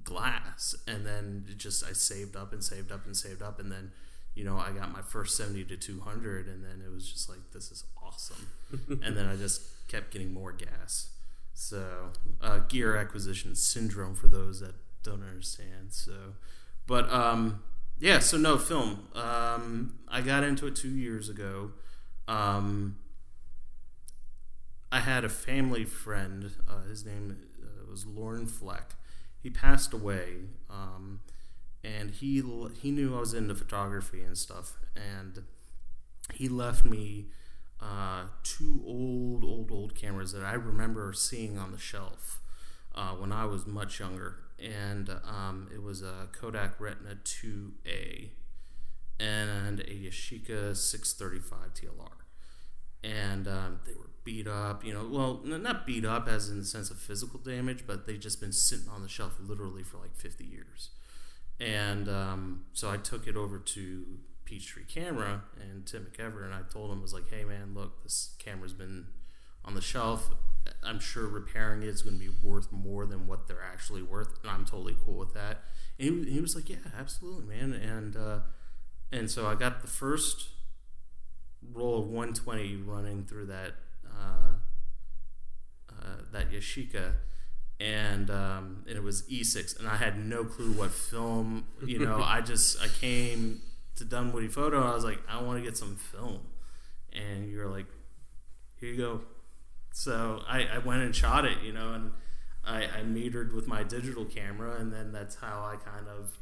glass, and then I saved up and saved up and saved up, and then I got my first 70 to 200, and then it was just like, this is awesome. And then I just kept getting more gas. So gear acquisition syndrome for those that don't understand. So but so no, film, I got into it 2 years ago. I had a family friend, his name was Lauren Fleck. He passed away, and he knew I was into photography and stuff, and he left me 2 old cameras that I remember seeing on the shelf when I was much younger, and it was a Kodak Retina 2A and a Yashica 635 TLR, and they were beat up, well, not beat up as in the sense of physical damage, but they've just been sitting on the shelf literally for like 50 years. And so I took it over to Peachtree Camera and Tim McEver, and I told him, I was like, hey man, look, this camera's been on the shelf. I'm sure repairing it is going to be worth more than what they're actually worth, and I'm totally cool with that. And he was like, yeah, absolutely, man. And so I got the first roll of 120 running through that Yashica, and it was E6, and I had no clue what film. I came to Dunwoody Photo, and I was like, I want to get some film, and you're like, here you go. So I went and shot it, and I metered with my digital camera, and then that's how I kind of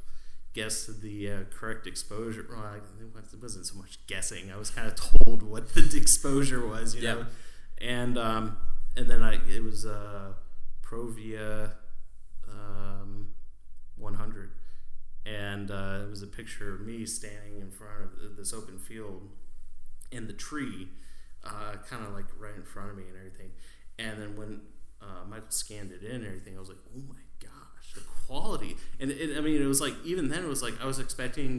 guessed the correct exposure. Well, it wasn't so much guessing. I was kind of told what the exposure was, know. and then it was Provia 100, and it was a picture of me standing in front of this open field in the tree, kind of like right in front of me and everything. And then when Michael scanned it in and everything, I was like, oh my gosh, the quality. And it was like, even then it was like I was expecting,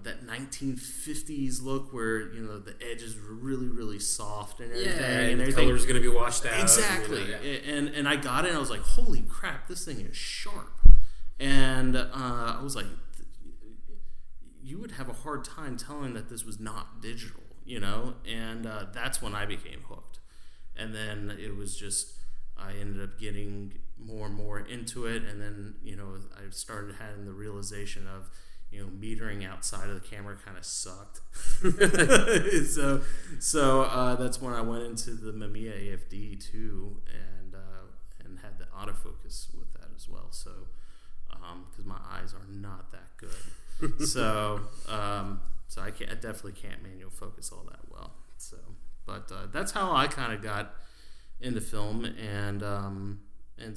that 1950s look where, the edges were really, really soft and everything. Yeah, and the everything. color's going to be washed out. Exactly. And And I got it and I was like, holy crap, this thing is sharp. And I was like, you would have a hard time telling that this was not digital, and that's when I became hooked. And then it was just, I ended up getting more and more into it, and then, I started having the realization of, metering outside of the camera kind of sucked. so that's when I went into the Mamiya AFD too, and had the autofocus with that as well. So, because my eyes are not that good. So I definitely can't manual focus all that well. So, but that's how I kind of got into film, and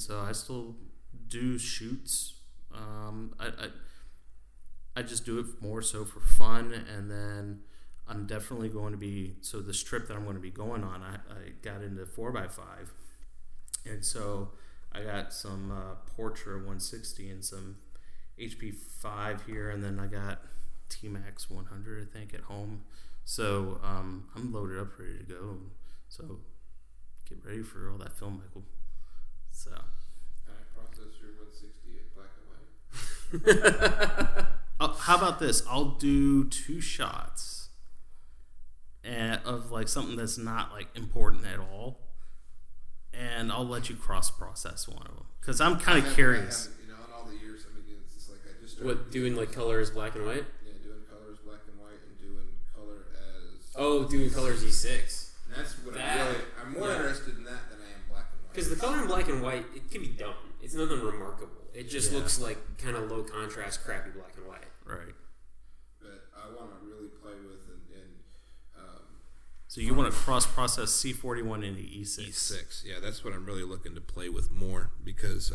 so I still do shoots. I just do it more so for fun, and then I'm definitely going to be, so this trip that I'm going to be going on, I got into 4x5, and so I got some Portra 160 and some HP5 here, and then I got T-Max 100, I think, at home. So I'm loaded up, ready to go. So get ready for all that film, Michael. So. Can I process your 160 at black and white? How about this? I'll do 2 shots of like something that's not like important at all, and I'll let you cross-process one of them because I'm kind of curious. In all the years, it's just like I just started. what, doing like colors black and white? Yeah, doing colors black and white and doing color as. Oh, doing colors E6. And that's what I'm more interested in that than I am black and white. Because the color in black and white, it can be done. It's nothing remarkable. It just looks like kind of low contrast, crappy black and white. Right. But I want to really play with and so you want to cross-process C41 into E6. E6, yeah, that's what I'm really looking to play with more because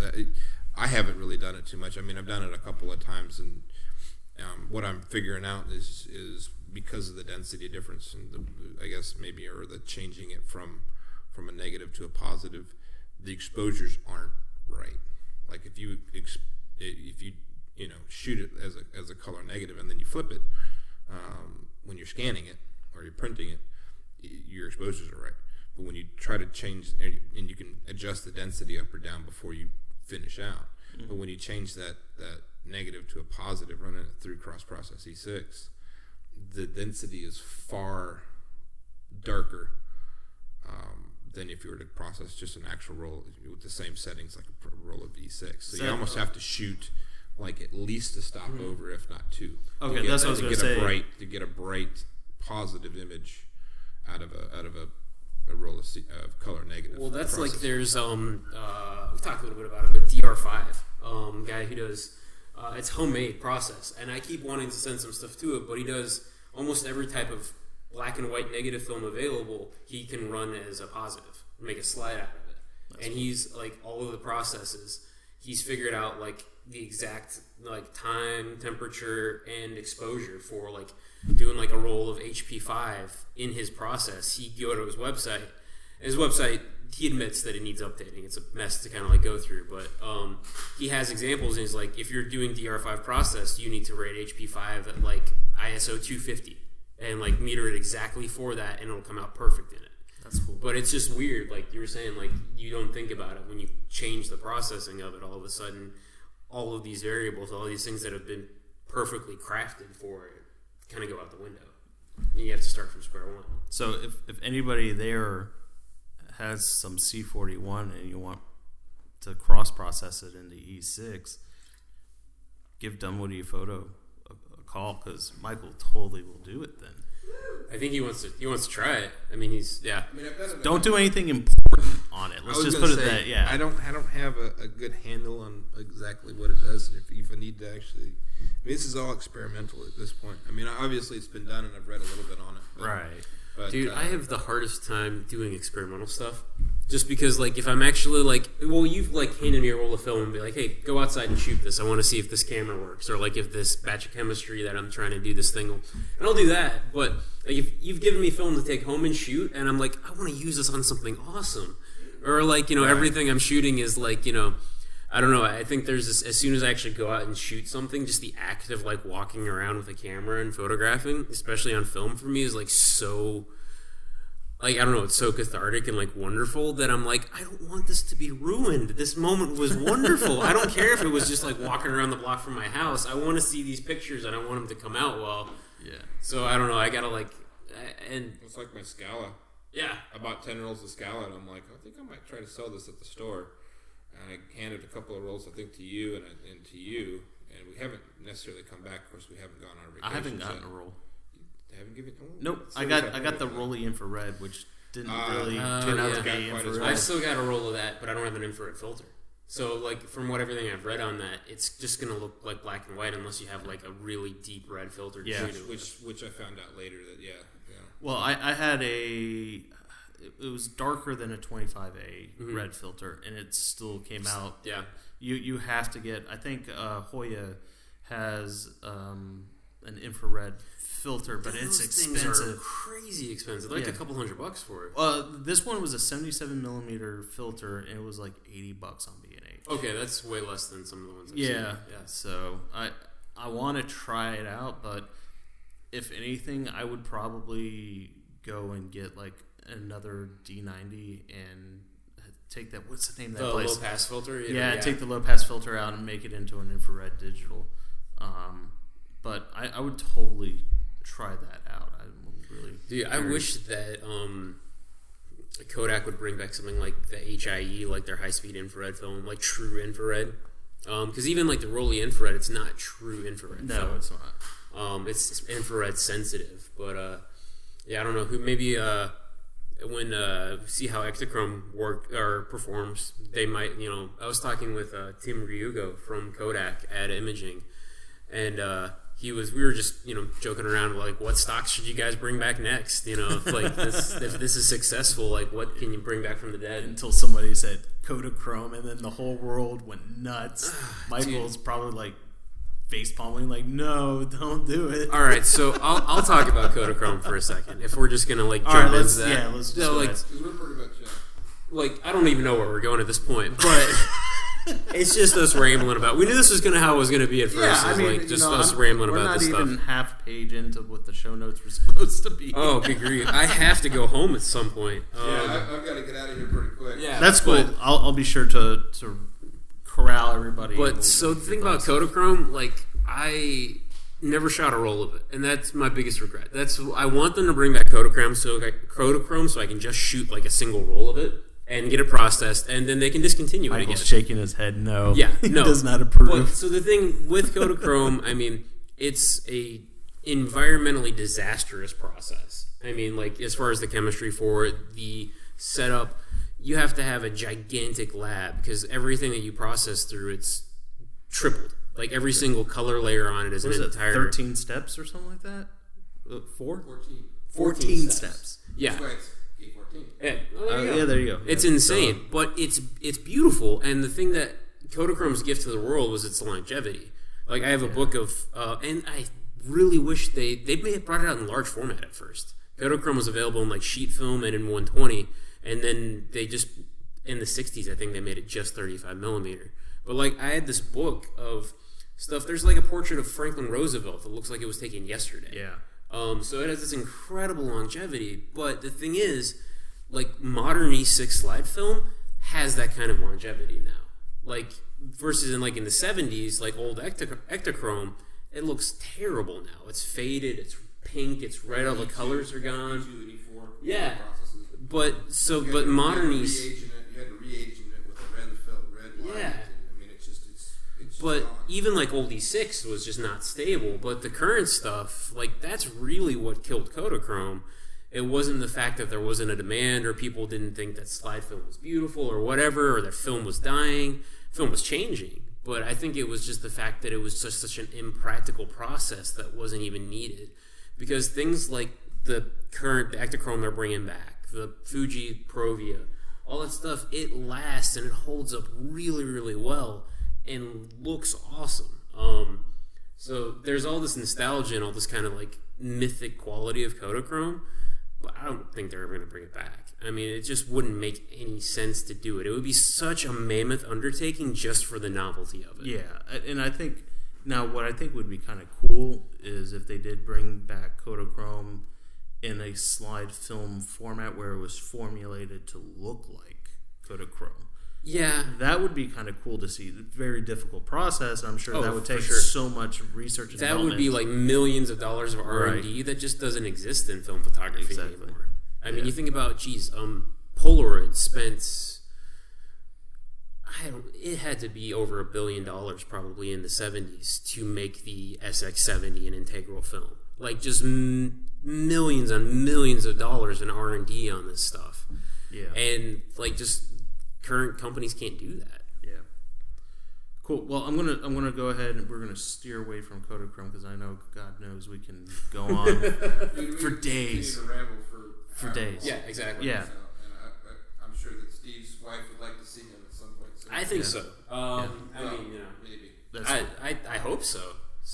I haven't really done it too much. I've done it a couple of times, and what I'm figuring out is because of the density difference, and I guess maybe or the changing it from a negative to a positive, the exposures aren't right. Like if you shoot it as a color negative and then you flip it when you're scanning it or you're printing it, your exposures are right. But when you try to change, and you can adjust the density up or down before you finish out, but when you change that negative to a positive, running it through cross-process E6, the density is far darker than if you were to process just an actual roll with the same settings like a roll of E6. So you almost have to shoot like at least a stop over, if not 2. Okay, that's what I was going to say. To get a bright positive image out of a roll of color negative. Well, that's process. Like there's we talked a little bit about it, but DR5 guy who does it's homemade process, and I keep wanting to send some stuff to it, but he does almost every type of black and white negative film available. He can run as a positive, make a slide out of it, that's and cool. He's like all of the processes. He's figured out like the exact like time, temperature, and exposure for like doing like a roll of HP5 in his process. He go to his website. His website, he admits that it needs updating. It's a mess to kind of like go through, but he has examples, and he's like, if you're doing DR5 process, you need to rate HP5 at like ISO 250 and like meter it exactly for that, and it'll come out perfect in it. That's cool. But it's just weird, like you were saying, like you don't think about it when you change the processing of it. All of a sudden, all of these variables, all these things that have been perfectly crafted for it, kind of go out the window. And you have to start from square one. So if anybody there has some C41 and you want to cross-process it into E6, give Dunwoody Photo a call, because Michael totally will do it then. I think he wants to try it. I mean, don't do anything important on it. Let's just put it that. Yeah. I don't have a good handle on exactly what it does. If I need to actually this is all experimental at this point. I mean, obviously it's been done, and I've read a little bit on it. Right. But, Dude, I have the hardest time doing experimental stuff. Just because, like, if I'm actually, like... Well, you've, like, handed me a roll of film and be like, hey, go outside and shoot this. I want to see if this camera works. Or, like, if this batch of chemistry that I'm trying to do this thing... And I'll do that. But, like, if you've given me film to take home and shoot, and I'm like, I want to use this on something awesome. Or, like, you know, everything I'm shooting is, like, you know... I don't know. I think there's this... As soon as I actually go out and shoot something, just the act of, like, walking around with a camera and photographing, especially on film for me, is, like, so... Like, I don't know, it's so cathartic and, like, wonderful that I'm like, I don't want this to be ruined. This moment was wonderful. I don't care if it was just, like, walking around the block from my house. I want to see these pictures. I don't want them to come out well. Yeah. So, I don't know. I got to, like... And It's like my Scala. yeah. I bought 10 rolls of Scala, and I'm like, I think I might try to sell this at the store. And I handed a couple of rolls, I think, to you and to you. And we haven't necessarily come back. Of course, we haven't gone on our vacation. I haven't gotten a roll. Haven't given. Oh, Nope. so I got the Rolly infrared, which didn't really turn out to be quite as infrared. well. I've still got a roll of that, but I don't have an infrared filter. So, like, from what everything I've read on that, it's just going to look like black and white unless you have, like, a really deep red filter to Yeah. shoot it with. Which I found out later that Well, I had a... It was darker than a 25A red filter, and it still came out. Yeah. You have to get... I think Hoya has an infrared filter, but it's Those things expensive. are crazy expensive. Like Yeah. a couple $100 for it. This one was a 77 millimeter filter, and it was like $80 on B&H. Okay, that's way less than some of the ones I've Yeah. seen. Yeah. So I want to try it out, but if anything, I would probably go and get like another D90 and take that. What's the name of that The place? low pass filter? Yeah, take the low pass filter out and make it into an infrared digital. But I would totally try that out. I really. Dude, I wish that Kodak would bring back something like the HIE, like their high-speed infrared film, like true infrared. Because even like the Rolly infrared, it's not true infrared. No, film. it's not. It's infrared sensitive. But yeah, I don't know who. Maybe when see how Ektachrome work or performs, they might. You know, I was talking with Tim Ryugo from Kodak at Imaging, and we were just, you know, joking around like, what stocks should you guys bring back next? You know, if this is successful, like, what can you bring back from the dead? Until somebody said Kodachrome, and then the whole world went nuts. Michael's probably like face palming, like, no, don't do it. All right, so I'll talk about Kodachrome for a second. If we're just gonna like All jump right, into that, yeah, let's just no, go like, ahead. We're pretty much. like I don't even know where we're going at this point, but. It's just us rambling about. We knew this was how it was gonna be at first. Yeah, I mean, like just you know, us rambling we're about not this even stuff. half a page into what the show notes were supposed to be. Oh, good grief! I have to go home at some point. I've got to get out of here pretty quick. Yeah, That's cool. but- I'll be sure to corral everybody. But so the thing about Kodachrome, like I never shot a roll of it, and that's my biggest regret. I want them to bring back Kodachrome so I can just shoot like a single roll of it and get it processed, and then they can discontinue it again. Michael's shaking his head no. Yeah, he no. does not approve. But, so the thing with Kodachrome, I mean, it's a environmentally disastrous process. I mean, like as far as the chemistry for it, the setup, you have to have a gigantic lab because everything that you process through, it's tripled. Like every single color layer on it is What an is it, entire 13 steps or something like that? 4? 14 steps. Yeah. That's why it's K14. Yeah, well, there you go. Yeah, there you go. It's Yeah. insane, but it's beautiful. And the thing that Kodachrome's gift to the world was its longevity. Like I have a book of, and I really wish they may have brought it out in large format at first. Kodachrome was available in like sheet film and in 120, and then they just in the 60s I think they made it just 35 millimeter. But like I had this book of stuff. There's like a portrait of Franklin Roosevelt that looks like it was taken yesterday. Yeah. So it has this incredible longevity. But the thing is, like modern E6 slide film has that kind of longevity now. Like versus in the 70s, like old Ektachrome, it looks terrible now. It's faded, it's pink, it's red, all the colors are gone. E2 and E4 Yeah. processes. But modern You E6. had to reagent it with a red light. Yeah. And, I mean, it's just But gone. even like old E6 was just not stable. But the current stuff, like that's really what killed Kodachrome. It wasn't the fact that there wasn't a demand or people didn't think that slide film was beautiful or whatever, or that film was dying. Film was changing, But I think it was just the fact that it was just such an impractical process that wasn't even needed. Because things like the Ektachrome they're bringing back, the Fuji Provia, all that stuff, it lasts and it holds up really, really well and looks awesome. So there's all this nostalgia and all this kind of like mythic quality of Kodachrome, but I don't think they're ever going to bring it back. I mean, it just wouldn't make any sense to do it. It would be such a mammoth undertaking just for the novelty of it. Yeah, and I think now what I think would be kind of cool is if they did bring back Kodachrome in a slide film format where it was formulated to look like Kodachrome. Yeah. That would be kind of cool to see. Very difficult process. I'm sure that would take sure. so much research and that development. would be like millions of dollars of R&D that just doesn't exist in film photography anymore. I mean, you think about, Polaroid spent, it had to be over $1 billion probably in the 70s to make the SX70 an integral film. Like just millions and millions of dollars in R&D on this stuff. Yeah. And like just current companies can't do that. Yeah. Cool. Well, I'm gonna go ahead and we're gonna steer away from Kodachrome because I know God knows we can go on for days. For days. Yeah, exactly. Yeah. So, and I'm sure that Steve's wife would like to see him at some point. So I think so. I mean, maybe. I hope so.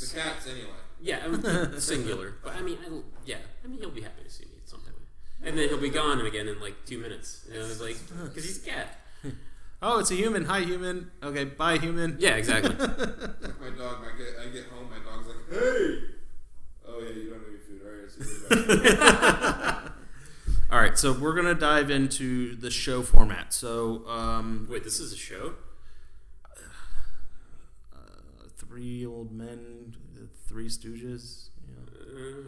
The cats, anyway. Yeah, I mean, singular. But I mean, he'll be happy to see me at some point. And then he'll be gone again in like 2 minutes. You know, it's like, because he's a cat. Oh, it's a human. Hi, human. Okay, bye, human. Yeah, exactly. Like my dog, I get home, my dog's like, hey! Oh, yeah, you don't know your food. All right, I see you later. All right, so we're going to dive into the show format. So, Wait, this is a show? 3 old men, 3 stooges.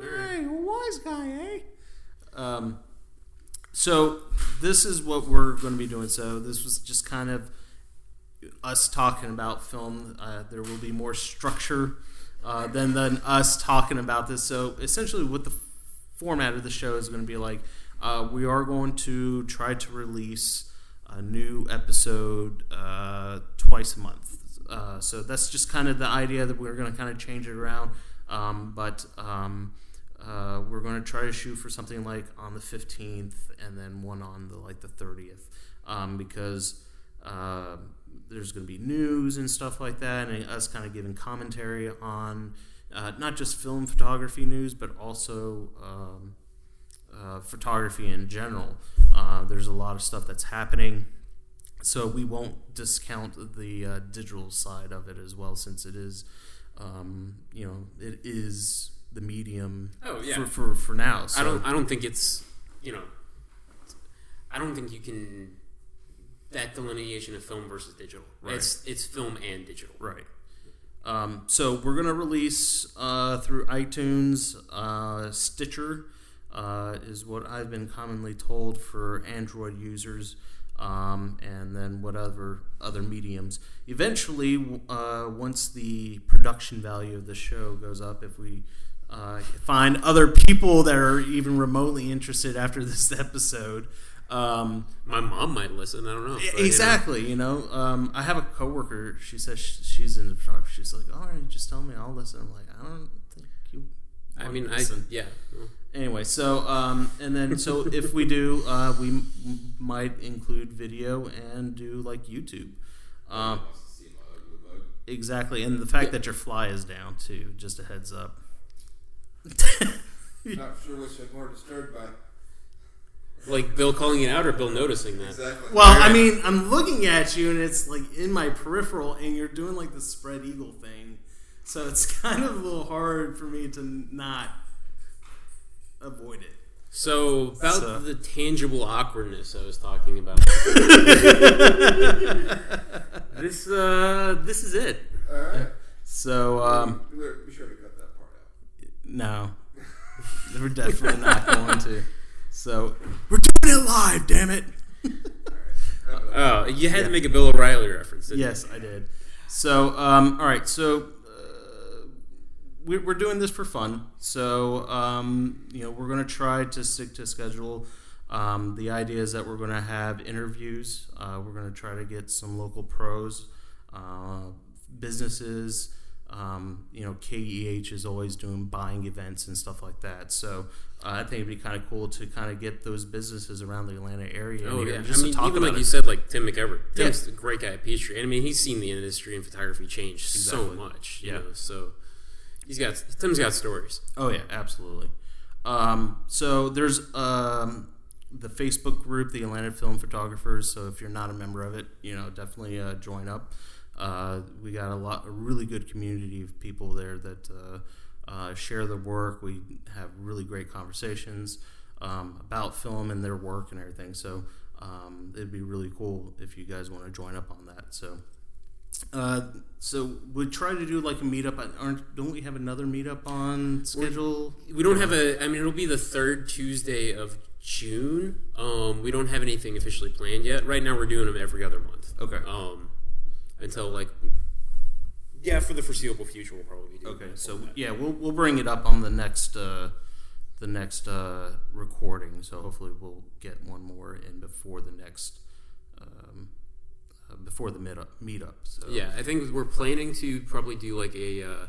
Hey, wise guy, eh? So this is what we're going to be doing. So this was just kind of us talking about film. There will be more structure than us talking about this. So essentially what the format of the show is going to be like, we are going to try to release a new episode twice a month. So that's just kind of the idea that we're going to kind of change it around. But we're going to try to shoot for something like on the 15th and then one on the 30th because there's going to be news and stuff like that, and us kind of giving commentary on not just film photography news but also photography in general. There's a lot of stuff that's happening, so we won't discount the digital side of it as well, since it is it is the medium for now. So I don't think it's, I don't think you can, that delineation of film versus digital. Right. It's film and digital. Right. So we're going to release through iTunes, Stitcher is what I've been commonly told for Android users, and then whatever other mediums. Eventually, once the production value of the show goes up, if we find other people that are even remotely interested after this episode. My mom might listen. I don't know. But, exactly. I have a coworker. She says she's into photography. She's like, "All right, just tell me. I'll listen." I'm like, "I don't think you." Listen. Anyway, so and then so if we do, we might include video and do like YouTube. Exactly, and the fact that your fly is down too. Just a heads up. Not sure which I'm more disturbed by. Like Bill calling it out or Bill noticing that? Exactly. Well, I mean, I'm looking at you and it's like in my peripheral, and you're doing like the spread eagle thing, so it's kind of a little hard for me to not avoid it. So about the tangible awkwardness I was talking about. This is it. All right. So be sure to cut that part out. No, we're definitely not going to. So we're doing it live, damn it! Oh, you had to make a Bill O'Reilly reference, didn't Yes, I did. So, all right. So we're doing this for fun. So, we're going to try to stick to a schedule. The idea is that we're going to have interviews. We're going to try to get some local pros, businesses. KEH is always doing buying events and stuff like that. So I think it'd be kind of cool to kind of get those businesses around the Atlanta area. Oh, yeah. Just to talk even about like you said, like Tim McEvert. Tim's a great guy at Peachtree. And I mean, he's seen the industry and photography change so much, you know. So Tim's got stories. Oh, yeah, absolutely. So there's the Facebook group, the Atlanta Film Photographers. So if you're not a member of it, definitely join up. We got a really good community of people there that share their work. We have really great conversations about film and their work and everything. So it'd be really cool if you guys want to join up on that. So we try to do like a meetup. Don't we have another meetup on schedule? We don't have it'll be the third Tuesday of June. We don't have anything officially planned yet. Right now we're doing them every other month. Okay. Until for the foreseeable future we'll probably be doing. Okay. So we'll bring it up on the next recording. So hopefully we'll get one more in before the next before the meetup. So yeah, I think we're planning to probably do like a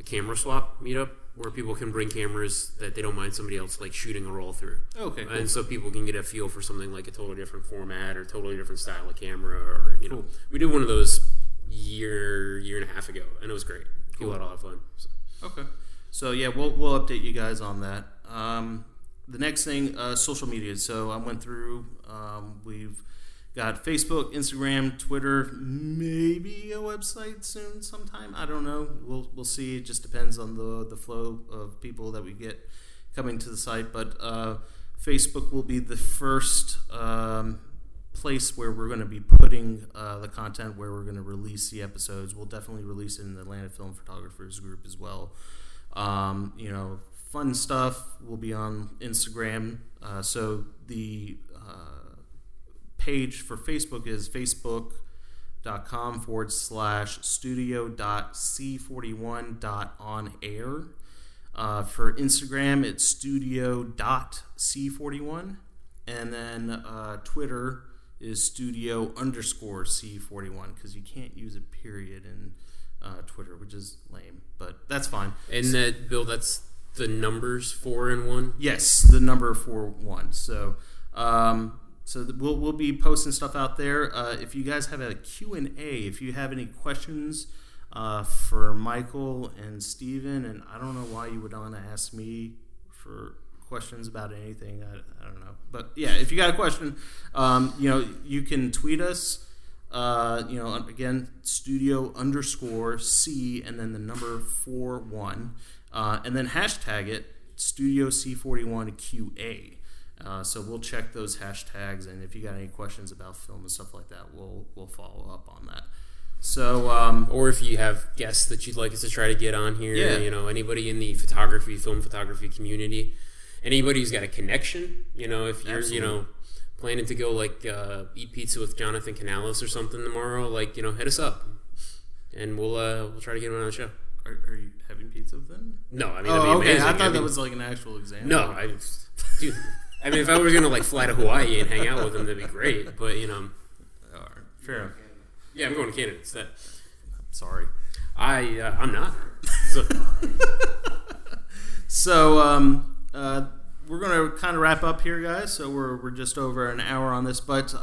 camera swap meetup where people can bring cameras that they don't mind somebody else like shooting a roll through. Okay, cool. And so people can get a feel for something like a totally different format or totally different style of camera, or Cool. We did one of those year and a half ago, and it was great. People had a lot of fun. So. Okay, so yeah, we'll update you guys on that. The next thing, social media. So I went through. We've got Facebook, Instagram, Twitter, maybe a website soon sometime. I don't know. We'll see. It just depends on the flow of people that we get coming to the site. But Facebook will be the first place where we're going to be putting the content, where we're going to release the episodes. We'll definitely release it in the Atlanta Film Photographers group as well. Fun stuff will be on Instagram. So the page for Facebook is facebook.com/studio.c41.onair. For Instagram, it's studio.c41. And then Twitter is studio_C41, because you can't use a period in Twitter, which is lame, but that's fine. And that, Bill, that's the numbers 4 and 1? Yes, the number 4-1. So we'll be posting stuff out there. If you guys have a Q&A, if you have any questions for Michael and Steven, and I don't know why you would want to ask me for questions about anything. I don't know. But yeah, if you got a question, you can tweet us, again, studio_C and then the number 41, and then hashtag it StudioC41QA. So we'll check those hashtags, and if you got any questions about film and stuff like that, we'll follow up on that. So, or if you have guests that you'd like us to try to get on here, anybody in the film photography community, anybody who's got a connection, if you're, Absolutely. Planning to go eat pizza with Jonathan Canales or something tomorrow, hit us up, and we'll try to get him on the show. Are you having pizza with them? No, that'd be okay. amazing. I thought that was like an actual example. No, dude. If I were gonna fly to Hawaii and hang out with him, that'd be great. But All right, fair enough. Yeah, I'm going to Canada instead. Sorry, I'm not. So, we're gonna kind of wrap up here, guys. So we're just over an hour on this, but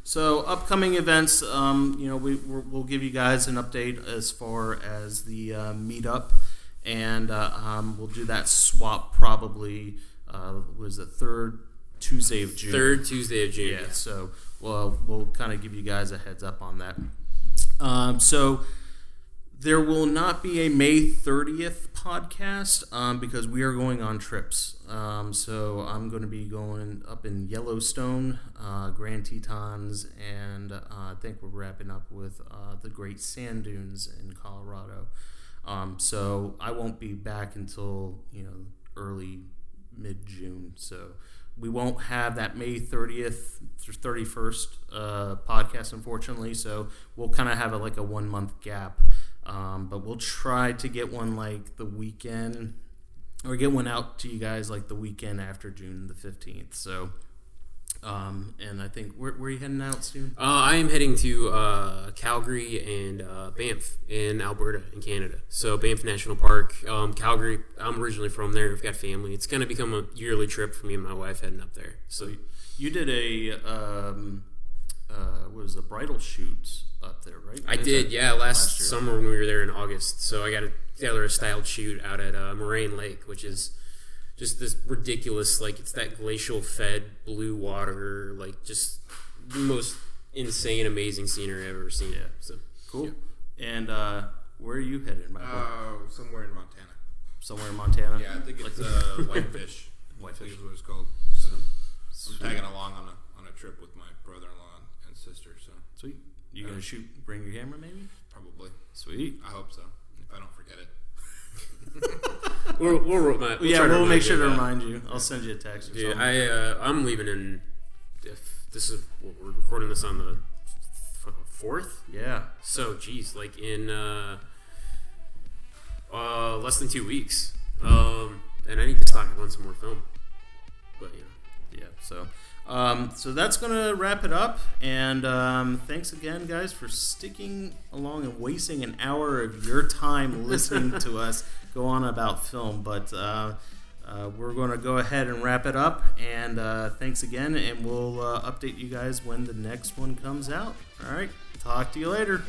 so upcoming events, we'll give you guys an update as far as the meetup, and we'll do that swap probably. Was the third Tuesday of June? Third Tuesday of June. Yeah. So we'll kind of give you guys a heads up on that. So there will not be a May 30th podcast because we are going on trips. So I'm going to be going up in Yellowstone, Grand Tetons, and I think we're wrapping up with the Great Sand Dunes in Colorado. So I won't be back until early mid-June. So we won't have that May 30th through 31st podcast, unfortunately. So we'll kind of have a 1 month gap. But we'll try to get one the weekend, or get one out to you guys the weekend after June the 15th. So, and I think, where are you heading out, Steven? I am heading to Calgary and Banff in Alberta in Canada. So Banff National Park, Calgary. I'm originally from there. I've got family. It's going to become a yearly trip for me and my wife heading up there. So you did a what was a bridal shoot up there, right? I did, yeah, last summer when we were there in August. So I got together a styled shoot out at Moraine Lake, which is just this ridiculous, like, it's that glacial fed blue water, like, just the most insane, amazing scenery I've ever seen. Yeah. So cool. Yeah. And where are you headed, Michael? Somewhere in Montana. Somewhere in Montana? Yeah, I think it's Whitefish. Whitefish is what it's called. So I'm tagging along on a trip with my brother-in-law and sister. So sweet. You gonna bring your camera, maybe? Probably. Sweet. I hope so. If I don't forget it. we'll make sure to remind you. I'll send you a text. Or something. I'm leaving in. If this is we're recording this on the 4th. Yeah. So, geez, like in less than 2 weeks. And I need to stock up on some more film. But yeah. So that's gonna wrap it up. And thanks again, guys, for sticking along and wasting an hour of your time listening to us go on about film. But we're going to go ahead and wrap it up. And thanks again, and we'll update you guys when the next one comes out. All right. Talk to you later.